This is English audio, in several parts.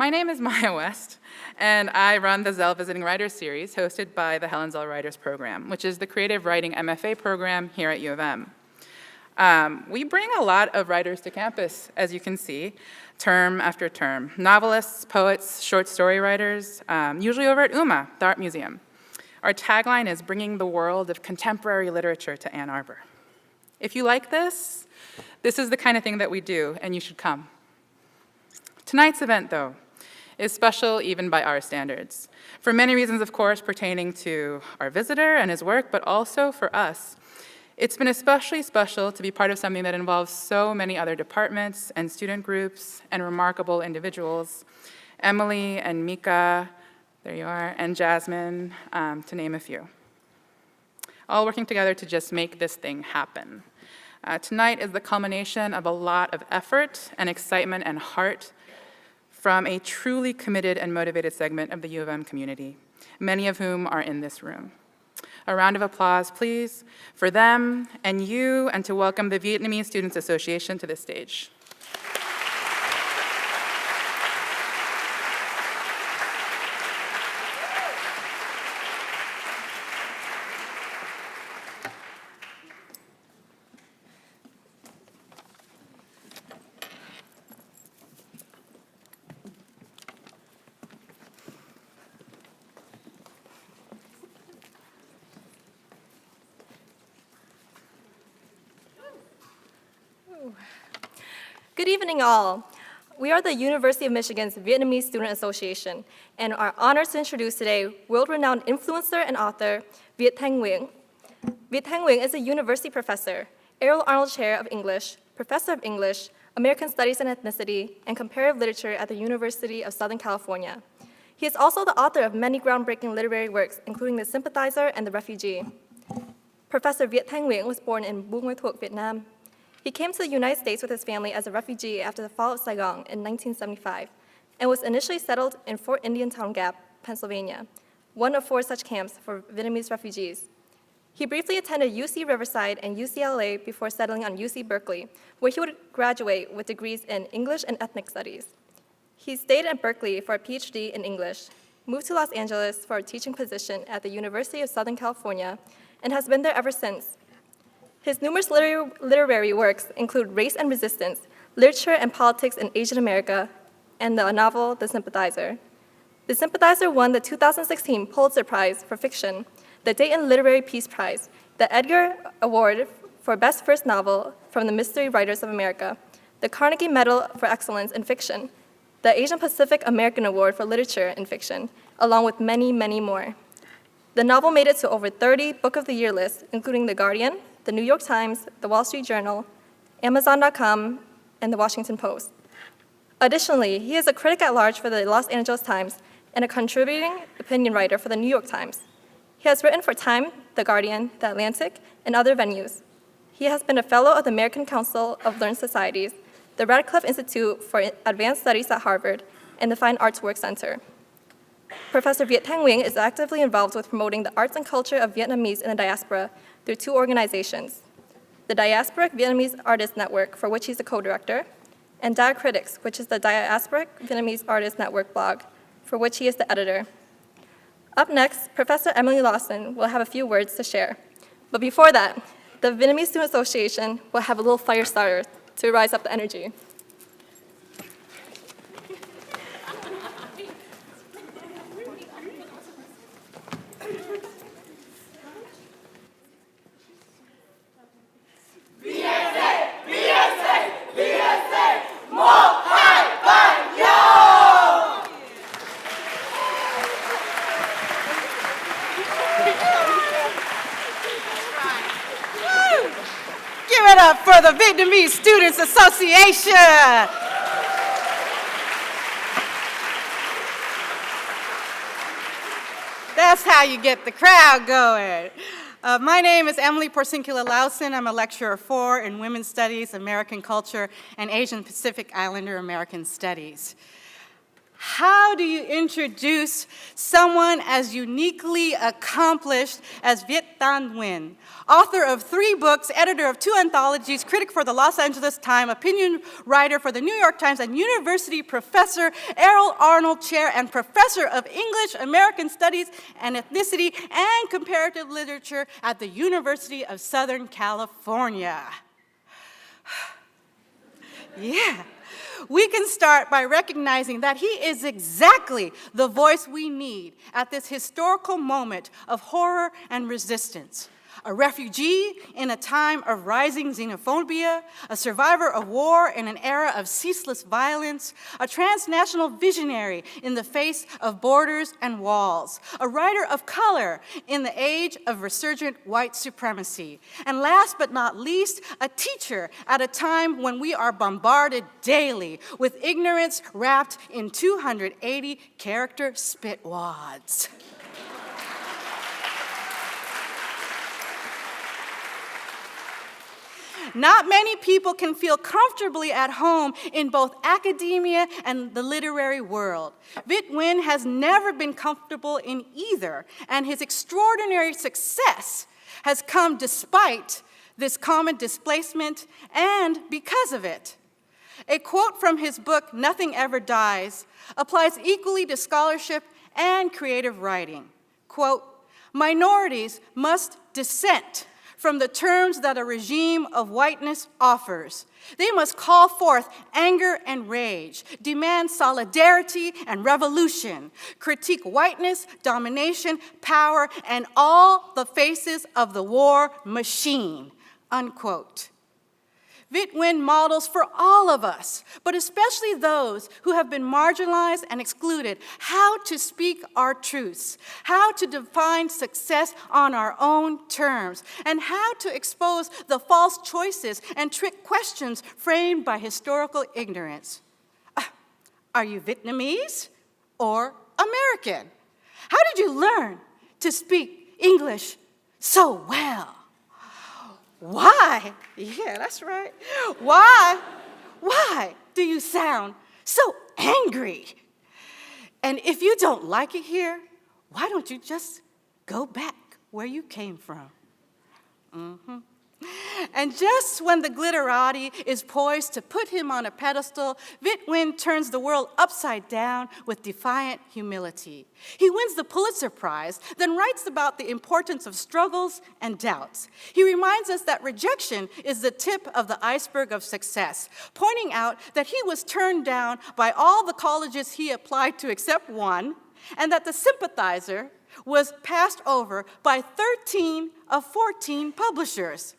My name is Maya West, and I run the Zell Visiting Writers Series hosted by the Helen Zell Writers Program, which is the creative writing MFA program here at U of M. We bring a lot of writers to campus, as you can see, term after term. Novelists, poets, short story writers, usually over at UMA, the Art Museum. Our tagline is bringing the world of contemporary literature to Ann Arbor. If you like this is the kind of thing that we do, and you should come. Tonight's event, though, is special even by our standards. For many reasons, of course, pertaining to our visitor and his work, but also for us. It's been especially special to be part of something that involves so many other departments and student groups and remarkable individuals. Emily and Mika, there you are, and Jasmine, to name a few. All working together to just make this thing happen. Tonight is the culmination of a lot of effort and excitement and heart from a truly committed and motivated segment of the U of M community, many of whom are in this room. A round of applause, please, for them and you, and to welcome the Vietnamese Students Association to the stage. Good evening, all. We are the University of Michigan's Vietnamese Student Association and are honored to introduce today world-renowned influencer and author Viet Thanh Nguyen. Viet Thanh Nguyen is a university professor, Errol Arnold Chair of English, Professor of English, American Studies and Ethnicity, and Comparative Literature at the University of Southern California. He is also the author of many groundbreaking literary works, including The Sympathizer and The Refugee. Professor Viet Thanh Nguyen was born in Buôn Ma Thuột, Vietnam. He came to the United States with his family as a refugee after the fall of Saigon in 1975 and was initially settled in Fort Indian Town Gap, Pennsylvania, one of 4 such camps for Vietnamese refugees. He briefly attended UC Riverside and UCLA before settling on UC Berkeley, where he would graduate with degrees in English and Ethnic Studies. He stayed at Berkeley for a PhD in English, moved to Los Angeles for a teaching position at the University of Southern California, and has been there ever since. His numerous literary works include Race and Resistance, Literature and Politics in Asian America, and the novel The Sympathizer. The Sympathizer won the 2016 Pulitzer Prize for Fiction, the Dayton Literary Peace Prize, the Edgar Award for Best First Novel from the Mystery Writers of America, the Carnegie Medal for Excellence in Fiction, the Asian Pacific American Award for Literature in Fiction, along with many, many more. The novel made it to over 30 Book of the Year lists, including The Guardian, The New York Times, The Wall Street Journal, Amazon.com, and The Washington Post. Additionally, he is a critic at large for the Los Angeles Times and a contributing opinion writer for the New York Times. He has written for Time, The Guardian, The Atlantic, and other venues. He has been a fellow of the American Council of Learned Societies, the Radcliffe Institute for Advanced Studies at Harvard, and the Fine Arts Work Center. Professor Viet Thanh Nguyen is actively involved with promoting the arts and culture of Vietnamese in the diaspora through 2 organizations, the Diasporic Vietnamese Artists Network, for which he's a co-director, and Diacritics, which is the Diasporic Vietnamese Artists Network blog, for which he is the editor. Up next, Professor Emily Lawson will have a few words to share. But before that, the Vietnamese Student Association will have a little fire starter to rise up the energy. Give it up for the Vietnamese Students Association. That's how you get the crowd going. My name is Emily Porciuncula Lawson. I'm a lecturer 4 in Women's Studies, American Culture, and Asian Pacific Islander American Studies. How do you introduce someone as uniquely accomplished as Viet Thanh Nguyen, author of 3 books, editor of 2 anthologies, critic for the Los Angeles Times, opinion writer for the New York Times, and university professor, Errol Arnold Chair, and professor of English, American Studies, and Ethnicity, and Comparative Literature at the University of Southern California? Yeah. We can start by recognizing that he is exactly the voice we need at this historical moment of horror and resistance. A refugee in a time of rising xenophobia, a survivor of war in an era of ceaseless violence, a transnational visionary in the face of borders and walls, a writer of color in the age of resurgent white supremacy, and last but not least, a teacher at a time when we are bombarded daily with ignorance wrapped in 280 character spitwads. Not many people can feel comfortably at home in both academia and the literary world. Viet Nguyen has never been comfortable in either, and his extraordinary success has come despite this common displacement and because of it. A quote from his book, Nothing Ever Dies, applies equally to scholarship and creative writing. Quote, minorities must dissent from the terms that a regime of whiteness offers. They must call forth anger and rage, demand solidarity and revolution, critique whiteness, domination, power, and all the faces of the war machine, unquote. Viet Nguyen models for all of us, but especially those who have been marginalized and excluded, how to speak our truths, how to define success on our own terms, and how to expose the false choices and trick questions framed by historical ignorance. Are you Vietnamese or American? How did you learn to speak English so well? Why? Yeah, that's right. Why do you sound so angry? And if you don't like it here, why don't you just go back where you came from? And just when the glitterati is poised to put him on a pedestal, Viet Nguyen turns the world upside down with defiant humility. He wins the Pulitzer Prize, then writes about the importance of struggles and doubts. He reminds us that rejection is the tip of the iceberg of success, pointing out that he was turned down by all the colleges he applied to except one, and that the sympathizer was passed over by 13 of 14 publishers.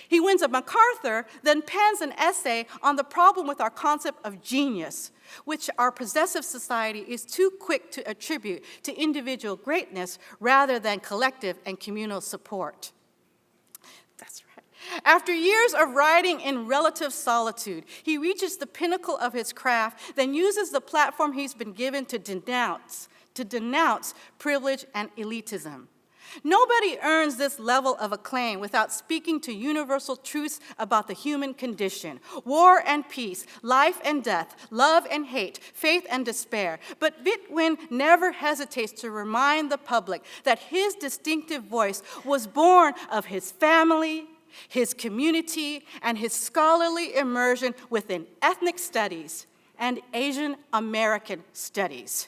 He wins a MacArthur, then pens an essay on the problem with our concept of genius, which our possessive society is too quick to attribute to individual greatness rather than collective and communal support. That's right. After years of writing in relative solitude, he reaches the pinnacle of his craft, then uses the platform he's been given to denounce privilege and elitism. Nobody earns this level of acclaim without speaking to universal truths about the human condition, war and peace, life and death, love and hate, faith and despair. But Viet Nguyen never hesitates to remind the public that his distinctive voice was born of his family, his community, and his scholarly immersion within ethnic studies and Asian American studies.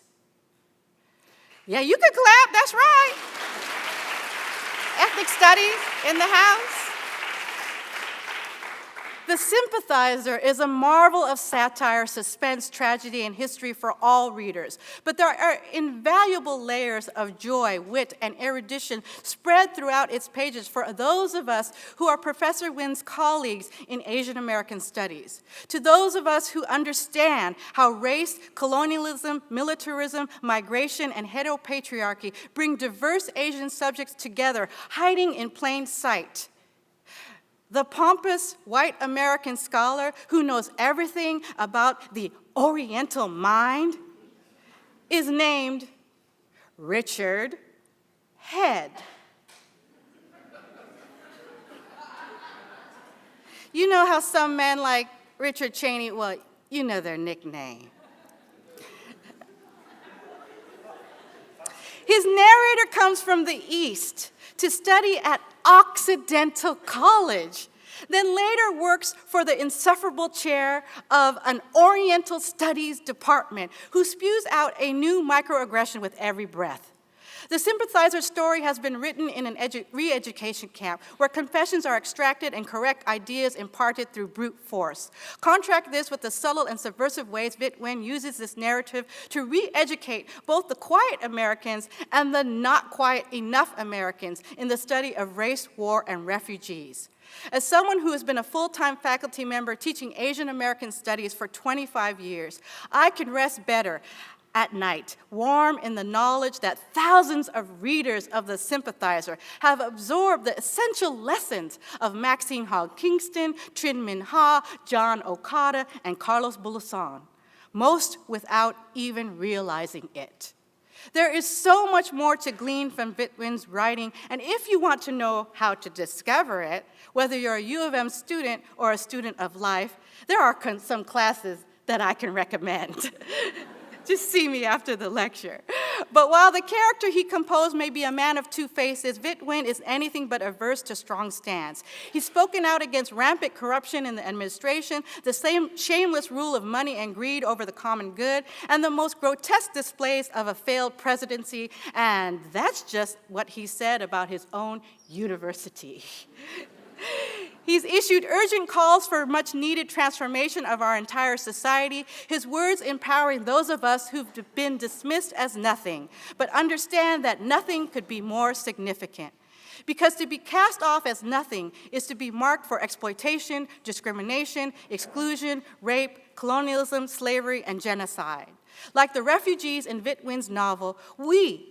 Yeah, you can clap, that's right. Ethnic studies in the house. The Sympathizer is a marvel of satire, suspense, tragedy, and history for all readers. But there are invaluable layers of joy, wit, and erudition spread throughout its pages for those of us who are Professor Nguyen's colleagues in Asian American Studies. To those of us who understand how race, colonialism, militarism, migration, and heteropatriarchy bring diverse Asian subjects together, hiding in plain sight. The pompous white American scholar who knows everything about the Oriental mind is named Richard Head. You know how some men like Richard Cheney, well, you know their nickname. His narrator comes from the East to study at Occidental College, then later works for the insufferable chair of an Oriental Studies department who spews out a new microaggression with every breath. The sympathizer story has been written in an re-education camp where confessions are extracted and correct ideas imparted through brute force. Contract this with the subtle and subversive ways Viet Nguyen uses this narrative to re-educate both the quiet Americans and the not quiet enough Americans in the study of race, war, and refugees. As someone who has been a full-time faculty member teaching Asian American studies for 25 years, I can rest better at night, warm in the knowledge that thousands of readers of The Sympathizer have absorbed the essential lessons of Maxine Hogg Kingston, Trinh Minh Ha, John Okada, and Carlos Bulasan, most without even realizing it. There is so much more to glean from Viet Nguyen's writing, and if you want to know how to discover it, whether you're a U of M student or a student of life, there are some classes that I can recommend. Just see me after the lecture. But while the character he composed may be a man of two faces, Viet Nguyen is anything but averse to strong stands. He's spoken out against rampant corruption in the administration, the same shameless rule of money and greed over the common good, and the most grotesque displays of a failed presidency, and that's just what he said about his own university. He's issued urgent calls for much-needed transformation of our entire society, his words empowering those of us who've been dismissed as nothing, but understand that nothing could be more significant. Because to be cast off as nothing is to be marked for exploitation, discrimination, exclusion, rape, colonialism, slavery, and genocide. Like the refugees in Viet Nguyen's novel, we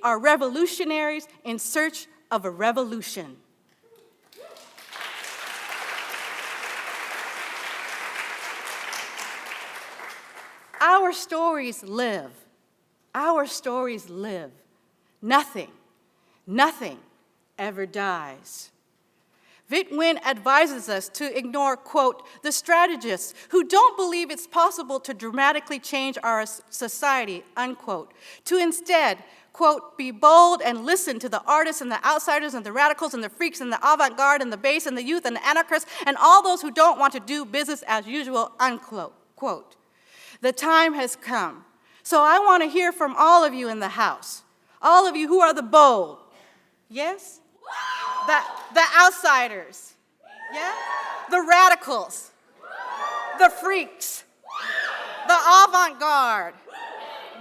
are revolutionaries in search of a revolution. Our stories live. Our stories live. Nothing ever dies. Viet Nguyen advises us to ignore, quote, the strategists who don't believe it's possible to dramatically change our society, unquote, to instead, quote, be bold and listen to the artists and the outsiders and the radicals and the freaks and the avant-garde and the base and the youth and the anarchists and all those who don't want to do business as usual, unquote, quote. The time has come. So I want to hear from all of you in the house, all of you who are the bold, yes? The outsiders, yeah? The radicals, the freaks, the avant-garde,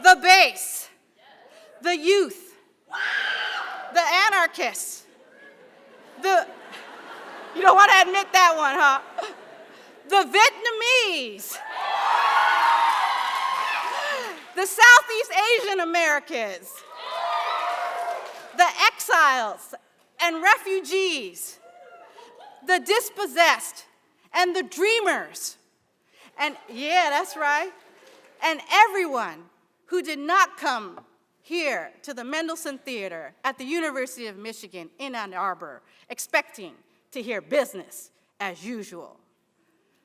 the base, the youth, the anarchists, you don't want to admit that one, huh? The Vietnamese, the Southeast Asian Americans, the exiles and refugees, the dispossessed and the dreamers, and yeah, that's right, and everyone who did not come here to the Mendelssohn Theater at the University of Michigan in Ann Arbor expecting to hear business as usual.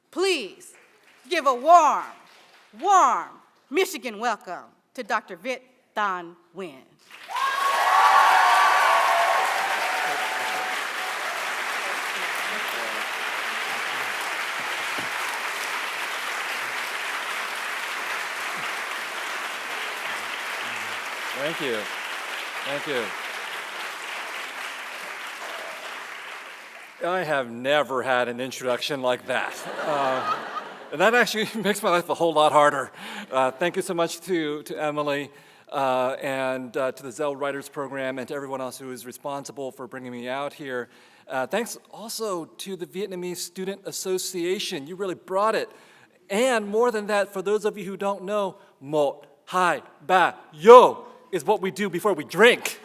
Please give a warm Michigan welcome to Dr. Viet Thanh Nguyen. Thank you. Thank you. I have never had an introduction like that. And that actually makes my life a whole lot harder. Thank you so much to Emily and to the Zell Writers Program and to everyone else who is responsible for bringing me out here. Thanks also to the Vietnamese Student Association. You really brought it. And more than that, for those of you who don't know, Một, Hai, Ba, Yo is what we do before we drink.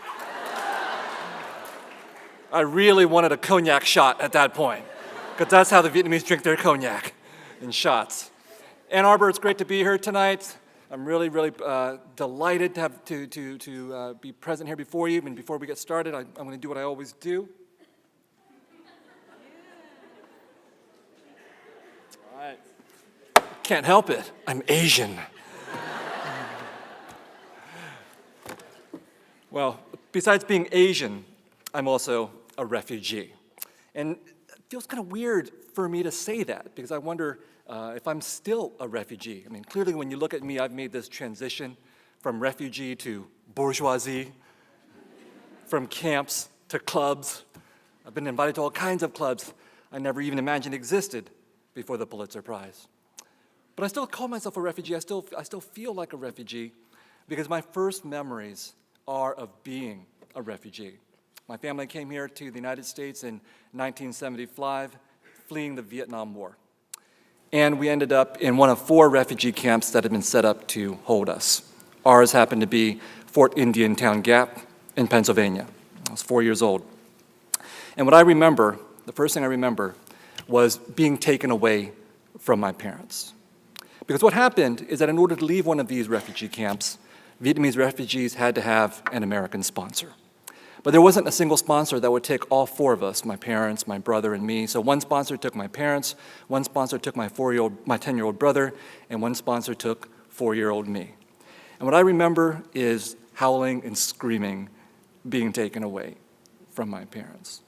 I really wanted a cognac shot at that point, because that's how the Vietnamese drink their cognac, in shots. Ann Arbor, it's great to be here tonight. I'm really delighted to have to be present here before you. And before we get started, I'm going to do what I always do. All right. Can't help it. I'm Asian. Well, besides being Asian, I'm also a refugee. And it feels kind of weird for me to say that because I wonder if I'm still a refugee. I mean, clearly when you look at me, I've made this transition from refugee to bourgeoisie, from camps to clubs. I've been invited to all kinds of clubs I never even imagined existed before the Pulitzer Prize. But I still call myself a refugee. I still feel like a refugee because my first memories are of being a refugee. My family came here to the United States in 1975, fleeing the Vietnam War. And we ended up in one of 4 refugee camps that had been set up to hold us. Ours happened to be Fort Indian Town Gap in Pennsylvania. I was 4 years old. And what I remember, the first thing I remember, was being taken away from my parents. Because what happened is that in order to leave one of these refugee camps, Vietnamese refugees had to have an American sponsor. But there wasn't a single sponsor that would take all 4 of us, my parents, my brother, and me. So one sponsor took my parents, one sponsor took my 10-year-old brother, and one sponsor took 4-year-old me. And what I remember is howling and screaming being taken away from my parents.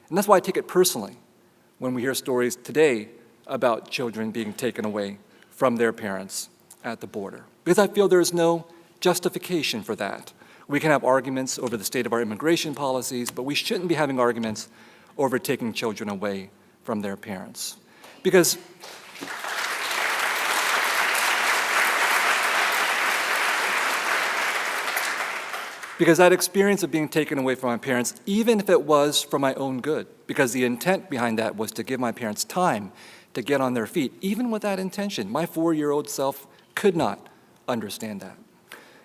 And that's why I take it personally when we hear stories today about children being taken away from their parents at the border. Because I feel there is no justification for that. We can have arguments over the state of our immigration policies, but we shouldn't be having arguments over taking children away from their parents. Because that experience of being taken away from my parents, even if it was for my own good, because the intent behind that was to give my parents time to get on their feet, even with that intention, my 4-year-old self could not understand that.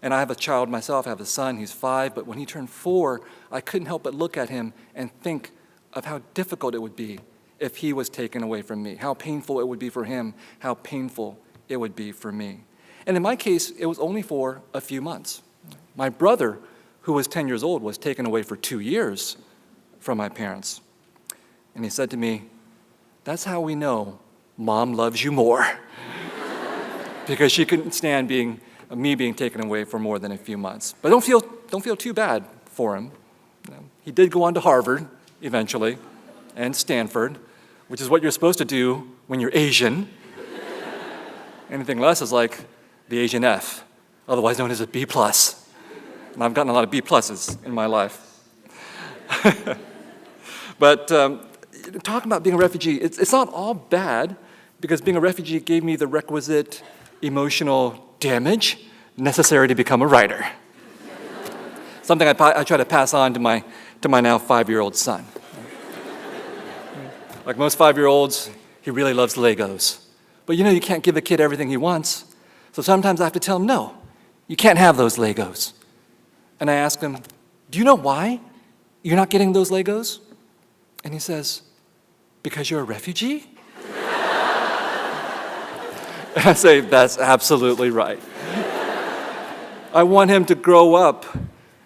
And I have a child myself, I have a son, he's 5, but when he turned 4, I couldn't help but look at him and think of how difficult it would be if he was taken away from me, how painful it would be for him, how painful it would be for me. And in my case, it was only for a few months. My brother, who was 10 years old, was taken away for 2 years from my parents. And he said to me, "That's how we know Mom loves you more." Because she couldn't stand me being taken away for more than a few months. But don't feel too bad for him. He did go on to Harvard eventually, and Stanford, which is what you're supposed to do when you're Asian. Anything less is like the Asian F, otherwise known as a B+. And I've gotten a lot of B+ in my life. But talking about being a refugee, it's not all bad, because being a refugee gave me the requisite emotional damage necessary to become a writer. Something I try to pass on to my now 5-year-old son. Like most 5-year-olds, he really loves Legos. But you can't give a kid everything he wants. So sometimes I have to tell him, no, you can't have those Legos. And I ask him, do you know why you're not getting those Legos? And he says, because you're a refugee? And I say, that's absolutely right. I want him to grow up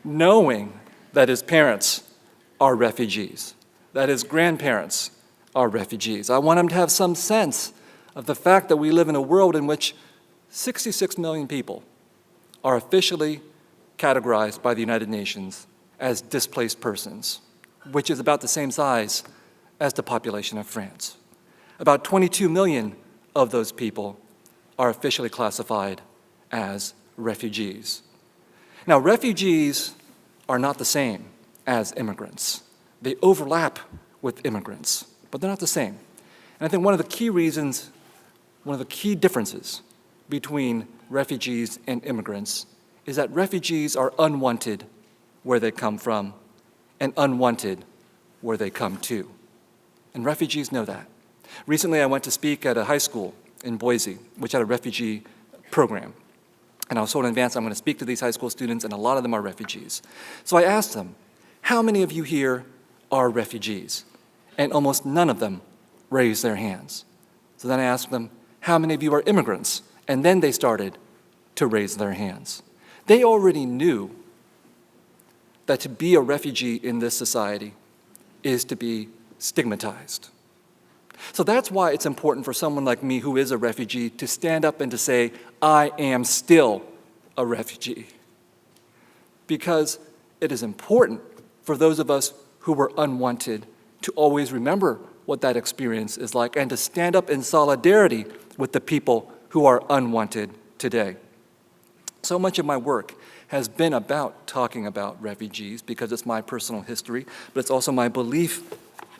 knowing that his parents are refugees, that his grandparents are refugees. I want him to have some sense of the fact that we live in a world in which 66 million people are officially categorized by the United Nations as displaced persons, which is about the same size as the population of France. About 22 million of those people are officially classified as refugees. Now, refugees are not the same as immigrants. They overlap with immigrants, but they're not the same. And I think one of the key differences between refugees and immigrants is that refugees are unwanted where they come from and unwanted where they come to. And refugees know that. Recently, I went to speak at a high school in Boise, which had a refugee program. And I was told in advance I'm going to speak to these high school students, and a lot of them are refugees. So I asked them, how many of you here are refugees? And almost none of them raised their hands. So then I asked them, how many of you are immigrants? And then they started to raise their hands. They already knew that to be a refugee in this society is to be stigmatized. So that's why it's important for someone like me who is a refugee to stand up and to say, I am still a refugee. Because it is important for those of us who were unwanted to always remember what that experience is like and to stand up in solidarity with the people who are unwanted today. So much of my work has been about talking about refugees because it's my personal history, but it's also my belief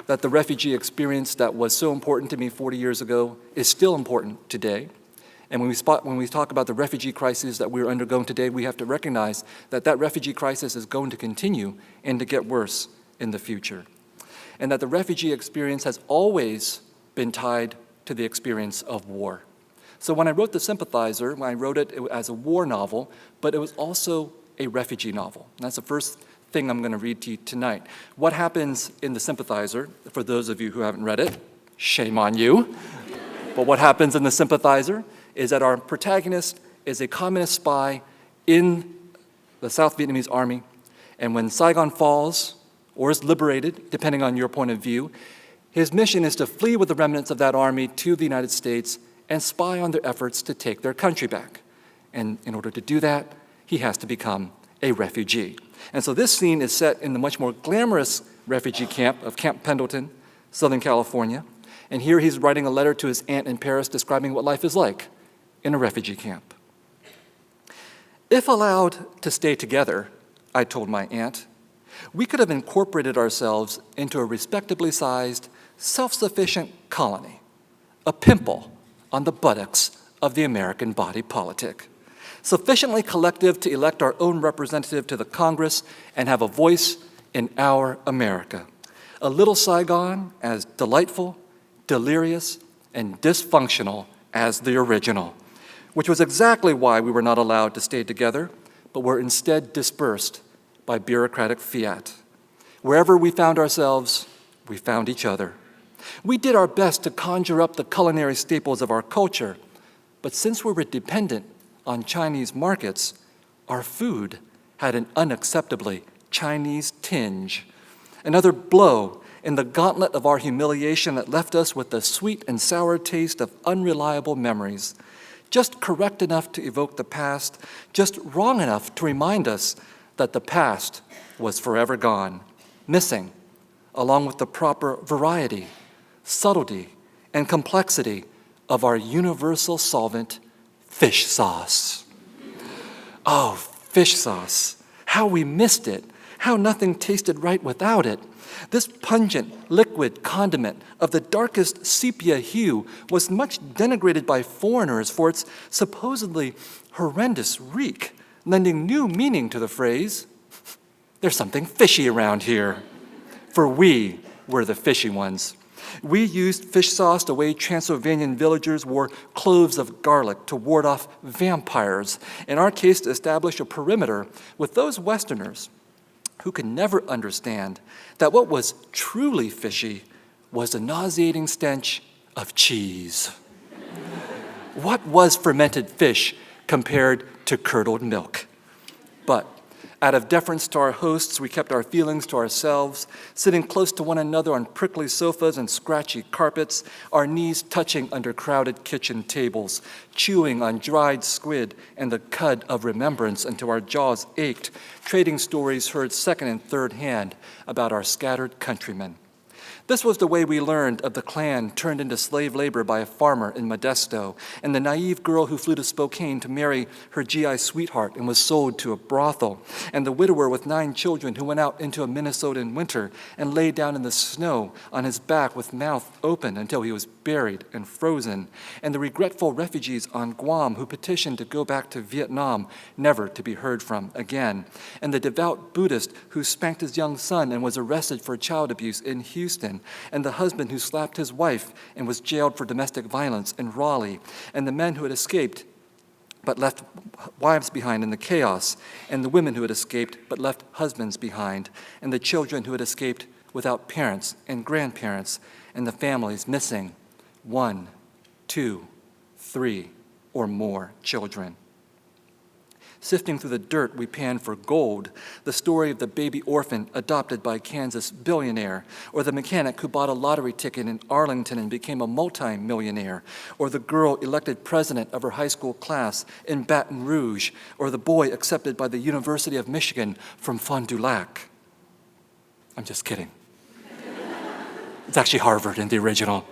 that the refugee experience that was so important to me 40 years ago is still important today. And when we talk about the refugee crisis that we're undergoing today, we have to recognize that that refugee crisis is going to continue and to get worse in the future. And that the refugee experience has always been tied to the experience of war. So when I wrote The Sympathizer, when I wrote it as a war novel, but it was also a refugee novel. And that's the first thing I'm going to read to you tonight. What happens in The Sympathizer, for those of you who haven't read it, shame on you. But what happens in The Sympathizer is that our protagonist is a communist spy in the South Vietnamese army. And when Saigon falls, or is liberated, depending on your point of view, his mission is to flee with the remnants of that army to the United States and spy on their efforts to take their country back. And in order to do that, he has to become a refugee. And so this scene is set in the much more glamorous refugee camp of Camp Pendleton, Southern California. And here he's writing a letter to his aunt in Paris describing what life is like in a refugee camp. If allowed to stay together, I told my aunt, we could have incorporated ourselves into a respectably sized, self-sufficient colony, a pimple on the buttocks of the American body politic, sufficiently collective to elect our own representative to the Congress and have a voice in our America. A little Saigon as delightful, delirious, and dysfunctional as the original, which was exactly why we were not allowed to stay together, but were instead dispersed by bureaucratic fiat. Wherever we found ourselves, we found each other. We did our best to conjure up the culinary staples of our culture, but since we were dependent on Chinese markets, our food had an unacceptably Chinese tinge. Another blow in the gauntlet of our humiliation that left us with the sweet and sour taste of unreliable memories, just correct enough to evoke the past, just wrong enough to remind us that the past was forever gone, missing, along with the proper variety, subtlety, and complexity of our universal solvent, fish sauce. Oh, fish sauce. How we missed it. How nothing tasted right without it. This pungent, liquid condiment of the darkest sepia hue was much denigrated by foreigners for its supposedly horrendous reek, lending new meaning to the phrase, there's something fishy around here. For we were the fishy ones. We used fish sauce the way Transylvanian villagers wore cloves of garlic to ward off vampires, in our case to establish a perimeter with those Westerners who could never understand that what was truly fishy was the nauseating stench of cheese. What was fermented fish compared to curdled milk? But out of deference to our hosts, we kept our feelings to ourselves, sitting close to one another on prickly sofas and scratchy carpets, our knees touching under crowded kitchen tables, chewing on dried squid and the cud of remembrance until our jaws ached, trading stories heard second and third hand about our scattered countrymen. This was the way we learned of the Klan turned into slave labor by a farmer in Modesto, and the naive girl who flew to Spokane to marry her GI sweetheart and was sold to a brothel, and the widower with 9 children who went out into a Minnesotan winter and lay down in the snow on his back with mouth open until he was buried and frozen, and the regretful refugees on Guam who petitioned to go back to Vietnam, never to be heard from again, and the devout Buddhist who spanked his young son and was arrested for child abuse in Houston, and the husband who slapped his wife and was jailed for domestic violence in Raleigh, and the men who had escaped but left wives behind in the chaos, and the women who had escaped but left husbands behind, and the children who had escaped without parents and grandparents, and the families missing 1, 2, 3, or more children. Sifting through the dirt, we pan for gold. The story of the baby orphan adopted by a Kansas billionaire, or the mechanic who bought a lottery ticket in Arlington and became a multi-millionaire, or the girl elected president of her high school class in Baton Rouge, or the boy accepted by the University of Michigan from Fond du Lac. I'm just kidding. It's actually Harvard in the original.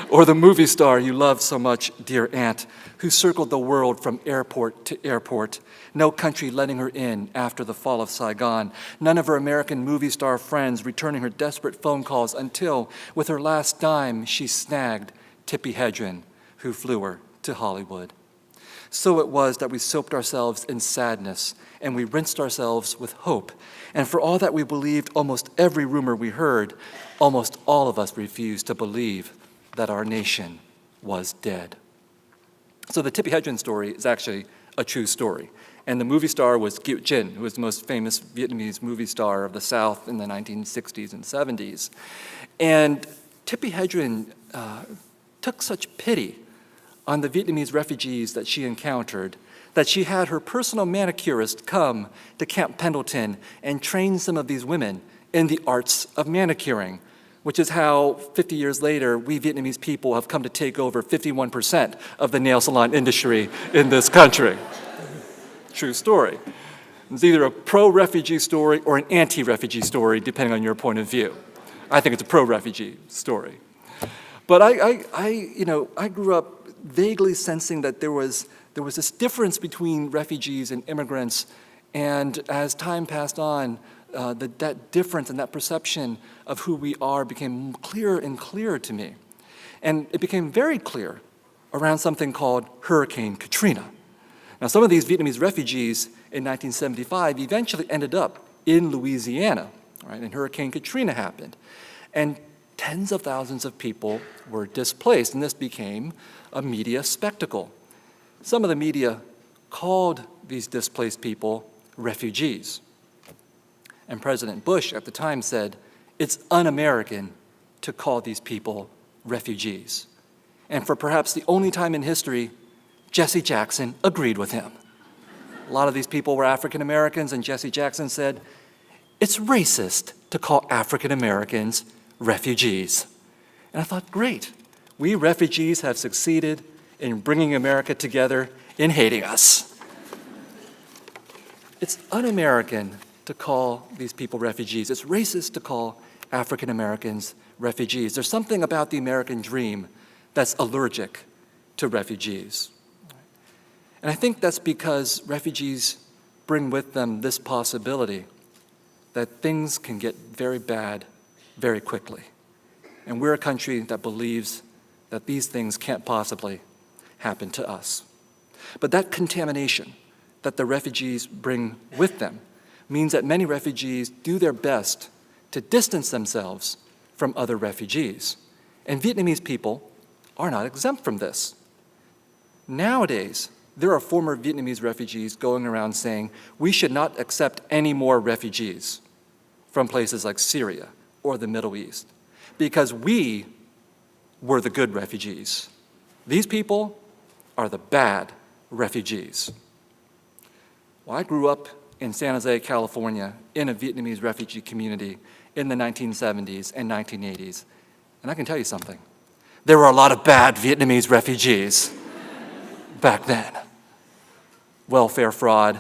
Or the movie star you love so much, dear aunt, who circled the world from airport to airport, no country letting her in after the fall of Saigon, none of her American movie star friends returning her desperate phone calls until, with her last dime, she snagged Tippi Hedren, who flew her to Hollywood. So it was that we soaked ourselves in sadness, and we rinsed ourselves with hope. And for all that we believed almost every rumor we heard, almost all of us refused to believe that our nation was dead. So the Tippi Hedren story is actually a true story. And the movie star was Viet Thanh, who was the most famous Vietnamese movie star of the South in the 1960s and 70s. And Tippi Hedren took such pity on the Vietnamese refugees that she encountered that she had her personal manicurist come to Camp Pendleton and train some of these women in the arts of manicuring, which is how 50 years later, we Vietnamese people have come to take over 51% of the nail salon industry in this country. True story. It's either a pro-refugee story or an anti-refugee story, depending on your point of view. I think it's a pro-refugee story. But I grew up vaguely sensing that there was this difference between refugees and immigrants, and as time passed on, that difference and that perception of who we are became clearer and clearer to me. And it became very clear around something called Hurricane Katrina. Now, some of these Vietnamese refugees in 1975 eventually ended up in Louisiana, right? And Hurricane Katrina happened. And tens of thousands of people were displaced, and this became a media spectacle. Some of the media called these displaced people refugees. And President Bush at the time said, it's un-American to call these people refugees. And for perhaps the only time in history, Jesse Jackson agreed with him. A lot of these people were African Americans, and Jesse Jackson said, it's racist to call African Americans refugees. And I thought, great, we refugees have succeeded in bringing America together in hating us. It's un-American to call these people refugees. It's racist to call African Americans refugees. There's something about the American dream that's allergic to refugees. And I think that's because refugees bring with them this possibility that things can get very bad very quickly. And we're a country that believes that these things can't possibly happen to us. But that contamination that the refugees bring with them means that many refugees do their best to distance themselves from other refugees. And Vietnamese people are not exempt from this. Nowadays, there are former Vietnamese refugees going around saying, we should not accept any more refugees from places like Syria or the Middle East, because we were the good refugees. These people are the bad refugees. Well, I grew up in San Jose, California, in a Vietnamese refugee community in the 1970s and 1980s. And I can tell you something. There were a lot of bad Vietnamese refugees back then. Welfare fraud,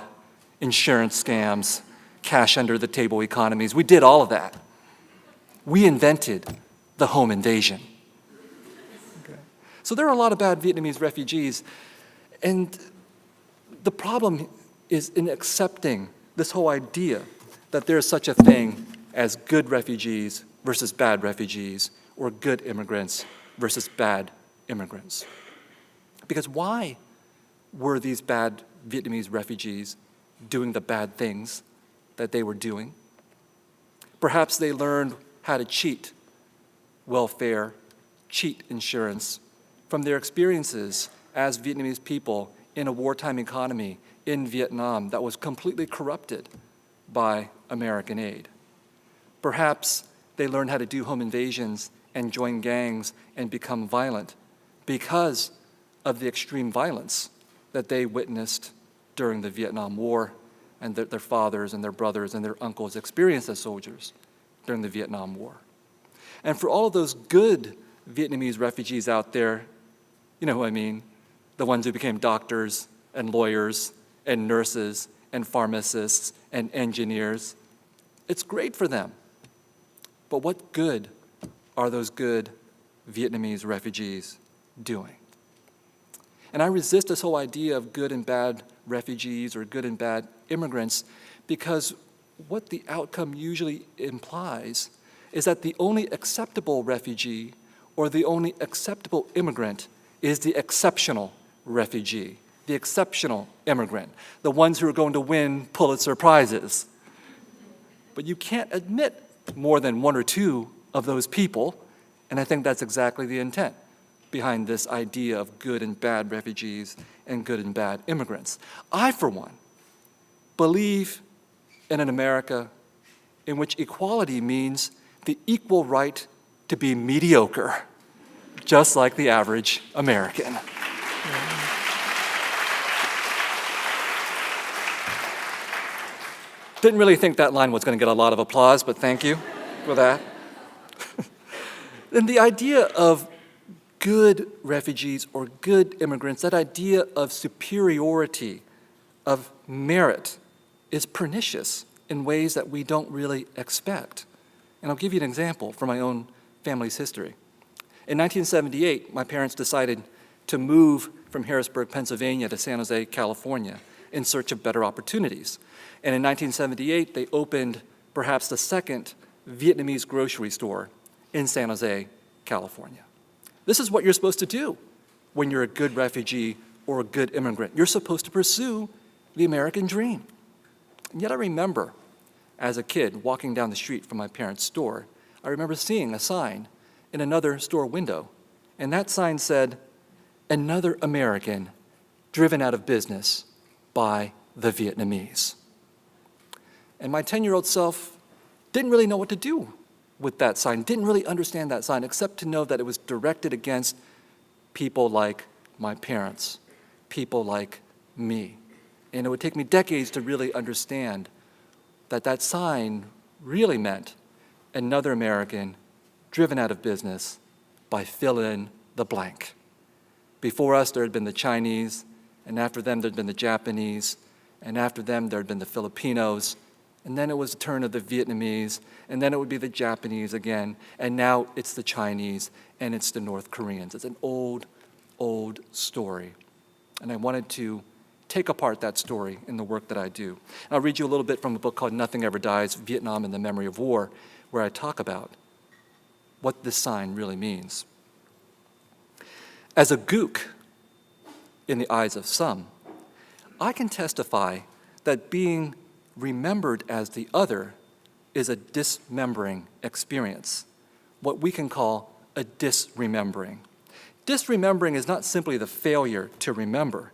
insurance scams, cash under the table economies. We did all of that. We invented the home invasion. Okay. So there are a lot of bad Vietnamese refugees, and the problem is in accepting this whole idea that there's such a thing as good refugees versus bad refugees, or good immigrants versus bad immigrants. Because why were these bad Vietnamese refugees doing the bad things that they were doing? Perhaps they learned how to cheat welfare, cheat insurance from their experiences as Vietnamese people in a wartime economy in Vietnam that was completely corrupted by American aid. Perhaps they learned how to do home invasions and join gangs and become violent because of the extreme violence that they witnessed during the Vietnam War, and their fathers and their brothers and their uncles experienced as soldiers during the Vietnam War. And for all of those good Vietnamese refugees out there, you know who I mean, the ones who became doctors and lawyers and nurses and pharmacists and engineers, it's great for them. But what good are those good Vietnamese refugees doing? And I resist this whole idea of good and bad refugees or good and bad immigrants, because what the outcome usually implies is that the only acceptable refugee or the only acceptable immigrant is the exceptional refugee, the exceptional immigrant, the ones who are going to win Pulitzer Prizes. But you can't admit more than one or two of those people, and I think that's exactly the intent behind this idea of good and bad refugees and good and bad immigrants. I, for one, believe in an America in which equality means the equal right to be mediocre, just like the average American. Didn't really think that line was going to get a lot of applause, but thank you for that. And the idea of good refugees or good immigrants, that idea of superiority, of merit, is pernicious in ways that we don't really expect. And I'll give you an example from my own family's history. In 1978, my parents decided to move from Harrisburg, Pennsylvania to San Jose, California in search of better opportunities. And in 1978, they opened perhaps the second Vietnamese grocery store in San Jose, California. This is what you're supposed to do when you're a good refugee or a good immigrant. You're supposed to pursue the American dream. And yet I remember, as a kid, walking down the street from my parents' store, I remember seeing a sign in another store window, and that sign said, "Another American driven out of business by the Vietnamese." And my 10-year-old self didn't really know what to do with that sign, didn't really understand that sign, except to know that it was directed against people like my parents, people like me. And it would take me decades to really understand that that sign really meant another American driven out of business by fill in the blank. Before us, there had been the Chinese, and after them, there had been the Japanese, and after them, there had been the Filipinos, and then it was the turn of the Vietnamese, and then it would be the Japanese again, and now it's the Chinese, and it's the North Koreans. It's an old, old story. And I wanted to take apart that story in the work that I do. And I'll read you a little bit from a book called Nothing Ever Dies, Vietnam and the Memory of War, where I talk about what this sign really means. As a gook in the eyes of some, I can testify that being remembered as the other is a dismembering experience, what we can call a disremembering. Disremembering is not simply the failure to remember.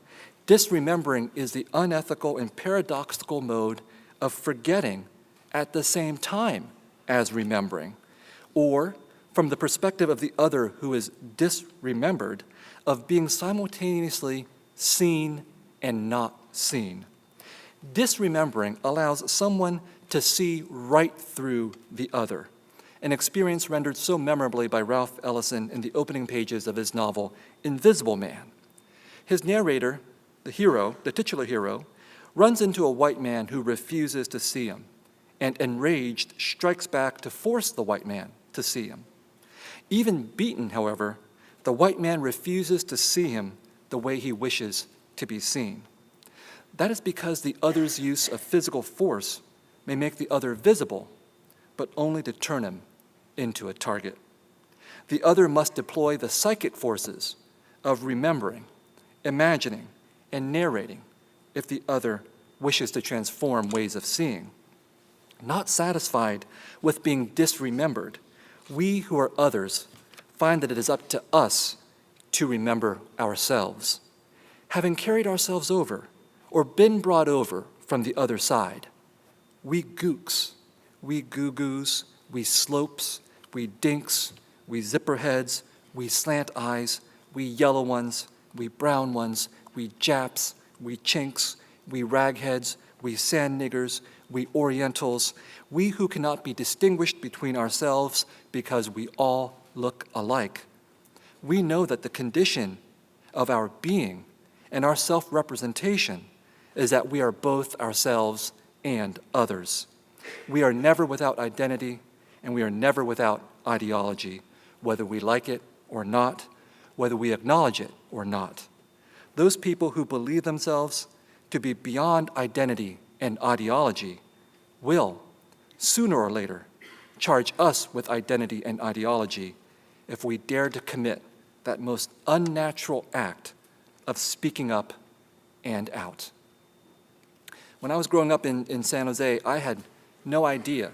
Disremembering is the unethical and paradoxical mode of forgetting at the same time as remembering, or, from the perspective of the other who is disremembered, of being simultaneously seen and not seen. Disremembering allows someone to see right through the other, an experience rendered so memorably by Ralph Ellison in the opening pages of his novel, Invisible Man. His narrator, the hero, the titular hero, runs into a white man who refuses to see him, and enraged strikes back to force the white man to see him. Even beaten, however, the white man refuses to see him the way he wishes to be seen. That is because the other's use of physical force may make the other visible, but only to turn him into a target. The other must deploy the psychic forces of remembering, imagining, and narrating if the other wishes to transform ways of seeing. Not satisfied with being disremembered, we who are others find that it is up to us to remember ourselves. Having carried ourselves over or been brought over from the other side, we gooks, we goo-goos, we slopes, we dinks, we zipperheads, we slant eyes, we yellow ones, we brown ones, we Japs, we chinks, we ragheads, we sand niggers, we Orientals, we who cannot be distinguished between ourselves because we all look alike. We know that the condition of our being and our self-representation is that we are both ourselves and others. We are never without identity, and we are never without ideology, whether we like it or not, whether we acknowledge it or not. Those people who believe themselves to be beyond identity and ideology will, sooner or later, charge us with identity and ideology if we dare to commit that most unnatural act of speaking up and out. When I was growing up in San Jose, I had no idea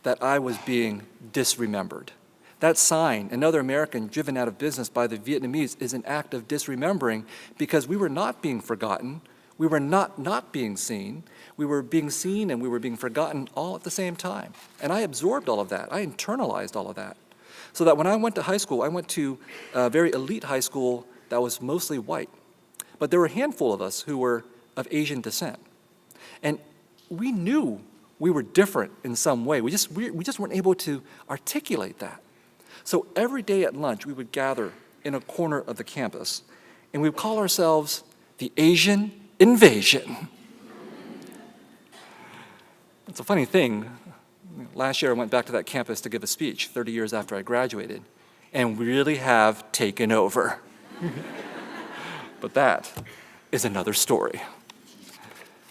that I was being disremembered. That sign, another American driven out of business by the Vietnamese, is an act of disremembering because we were not being forgotten, we were not being seen, we were being seen and we were being forgotten all at the same time. And I absorbed all of that, I internalized all of that. So that when I went to high school, I went to a very elite high school that was mostly white. But there were a handful of us who were of Asian descent. And we knew we were different in some way. We just weren't able to articulate that. So every day at lunch, we would gather in a corner of the campus, and we would call ourselves the Asian Invasion. It's a funny thing. Last year, I went back to that campus to give a speech 30 years after I graduated, and we really have taken over. But that is another story.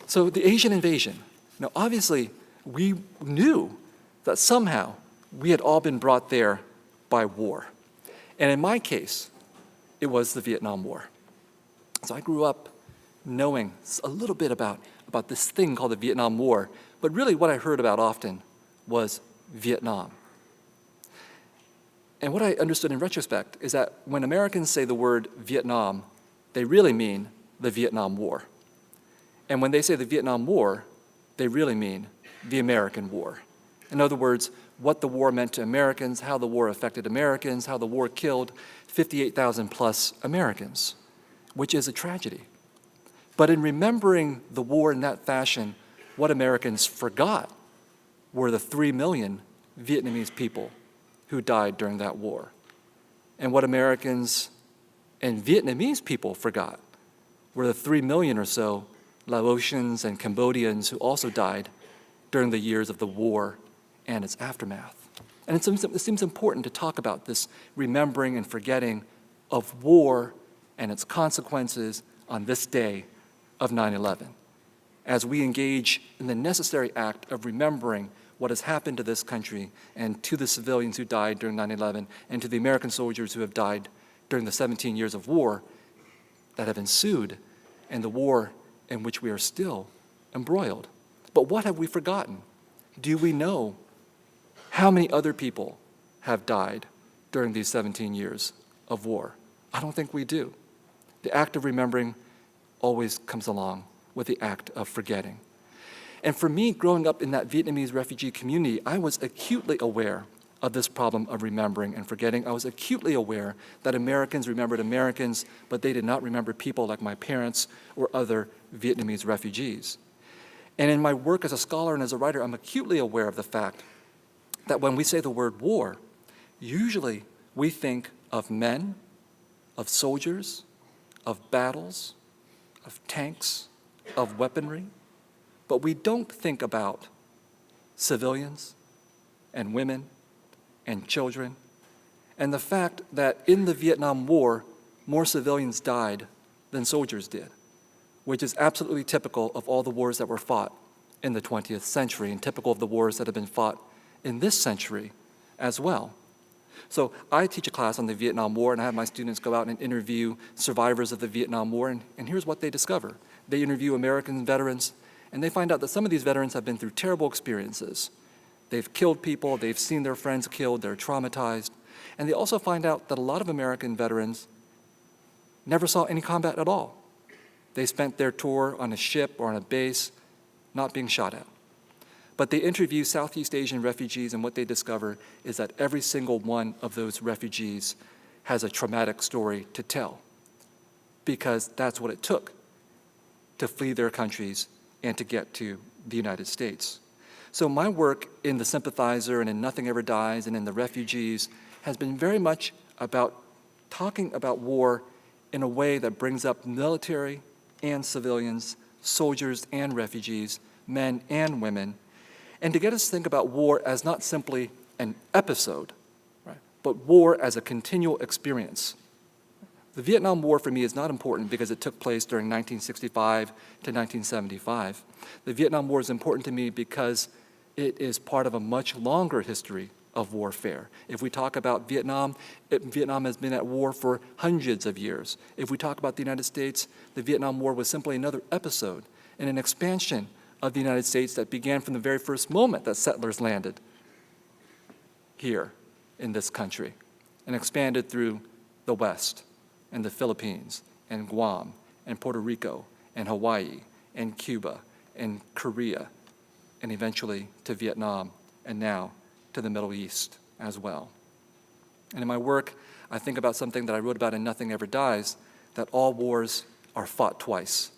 So the Asian invasion. Now, obviously, we knew that somehow we had all been brought there by war. And in my case, it was the Vietnam War. So I grew up knowing a little bit about this thing called the Vietnam War, but really what I heard about often was Vietnam. And what I understood in retrospect is that when Americans say the word Vietnam, they really mean the Vietnam War. And when they say the Vietnam War, they really mean the American War. In other words, what the war meant to Americans, how the war affected Americans, how the war killed 58,000 plus Americans, which is a tragedy. But in remembering the war in that fashion, what Americans forgot were the 3 million Vietnamese people who died during that war. And what Americans and Vietnamese people forgot were the 3 million or so Laotians and Cambodians who also died during the years of the war and its aftermath. And it seems important to talk about this remembering and forgetting of war and its consequences on this day of 9/11, as we engage in the necessary act of remembering what has happened to this country and to the civilians who died during 9/11 and to the American soldiers who have died during the 17 years of war that have ensued and the war in which we are still embroiled. But what have we forgotten? Do we know how many other people have died during these 17 years of war? I don't think we do. The act of remembering always comes along with the act of forgetting. And for me, growing up in that Vietnamese refugee community, I was acutely aware of this problem of remembering and forgetting. I was acutely aware that Americans remembered Americans, but they did not remember people like my parents or other Vietnamese refugees. And in my work as a scholar and as a writer, I'm acutely aware of the fact that when we say the word war, usually we think of men, of soldiers, of battles, of tanks, of weaponry, but we don't think about civilians and women and children, and the fact that in the Vietnam War, more civilians died than soldiers did, which is absolutely typical of all the wars that were fought in the 20th century and typical of the wars that have been fought in this century as well. So I teach a class on the Vietnam War, and I have my students go out and interview survivors of the Vietnam War, and here's what they discover. They interview American veterans, and they find out that some of these veterans have been through terrible experiences. They've killed people, they've seen their friends killed, they're traumatized, and they also find out that a lot of American veterans never saw any combat at all. They spent their tour on a ship or on a base, not being shot at. But they interview Southeast Asian refugees, and what they discover is that every single one of those refugees has a traumatic story to tell, because that's what it took to flee their countries and to get to the United States. So my work in The Sympathizer and in Nothing Ever Dies and in The Refugees has been very much about talking about war in a way that brings up military and civilians, soldiers and refugees, men and women, and to get us to think about war as not simply an episode, right, but war as a continual experience. The Vietnam War for me is not important because it took place during 1965 to 1975. The Vietnam War is important to me because it is part of a much longer history of warfare. If we talk about Vietnam, Vietnam has been at war for hundreds of years. If we talk about the United States, the Vietnam War was simply another episode and an expansion of the United States that began from the very first moment that settlers landed here in this country and expanded through the West and the Philippines and Guam and Puerto Rico and Hawaii and Cuba and Korea and eventually to Vietnam and now to the Middle East as well. And in my work, I think about something that I wrote about in Nothing Ever Dies, that all wars are fought twice.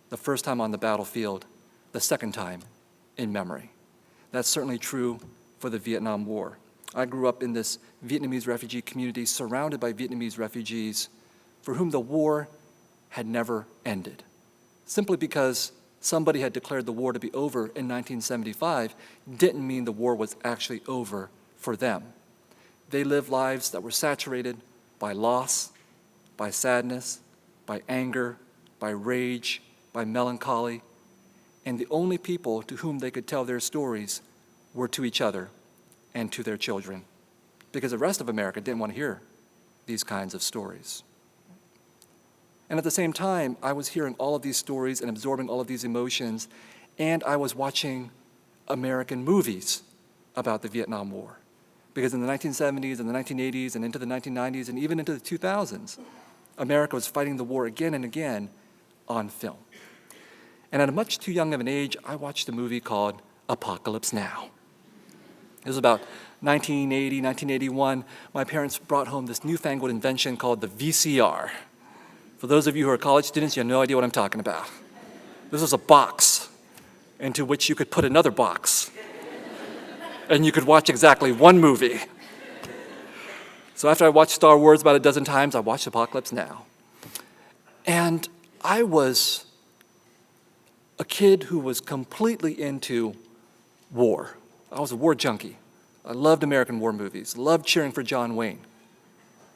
The first time on the battlefield, the second time in memory. That's certainly true for the Vietnam War. I grew up in this Vietnamese refugee community surrounded by Vietnamese refugees for whom the war had never ended. Simply because somebody had declared the war to be over in 1975 didn't mean the war was actually over for them. They lived lives that were saturated by loss, by sadness, by anger, by rage, by melancholy, and the only people to whom they could tell their stories were to each other and to their children, because the rest of America didn't want to hear these kinds of stories. And at the same time, I was hearing all of these stories and absorbing all of these emotions, and I was watching American movies about the Vietnam War. Because in the 1970s and the 1980s and into the 1990s and even into the 2000s, America was fighting the war again and again on film. And at a much too young of an age, I watched a movie called Apocalypse Now. It was about 1980, 1981. My parents brought home this newfangled invention called the VCR. For those of you who are college students, you have no idea what I'm talking about. This was a box into which you could put another box, and you could watch exactly one movie. So after I watched Star Wars about a dozen times, I watched Apocalypse Now. And I was a kid who was completely into war. I was a war junkie. I loved American war movies, loved cheering for John Wayne.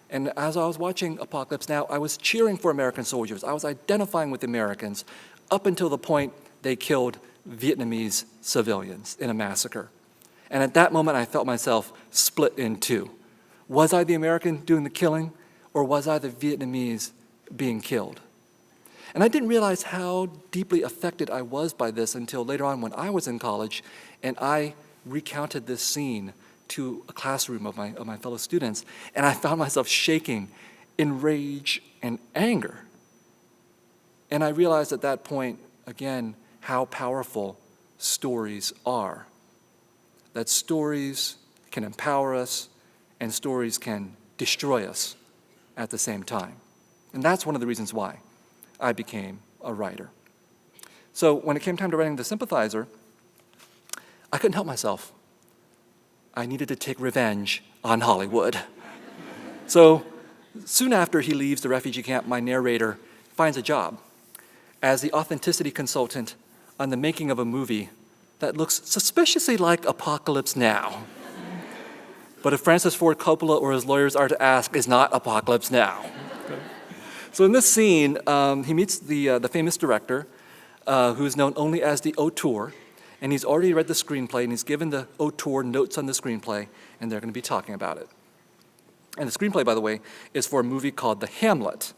And as I was watching Apocalypse Now, I was cheering for American soldiers. I was identifying with Americans up until the point they killed Vietnamese civilians in a massacre. And at that moment, I felt myself split in two. Was I the American doing the killing, or was I the Vietnamese being killed? And I didn't realize how deeply affected I was by this until later on when I was in college, and I recounted this scene to a classroom of my fellow students, and I found myself shaking in rage and anger. And I realized at that point, again, how powerful stories are. That stories can empower us, and stories can destroy us at the same time. And that's one of the reasons why I became a writer. So when it came time to writing The Sympathizer, I couldn't help myself. I needed to take revenge on Hollywood. So soon after he leaves the refugee camp, my narrator finds a job as the authenticity consultant on the making of a movie that looks suspiciously like Apocalypse Now. But if Francis Ford Coppola or his lawyers are to ask, is not Apocalypse Now. So in this scene, he meets the famous director, who is known only as the auteur, and he's already read the screenplay, and he's given the auteur notes on the screenplay, and they're going to be talking about it. And the screenplay, by the way, is for a movie called The Hamlet,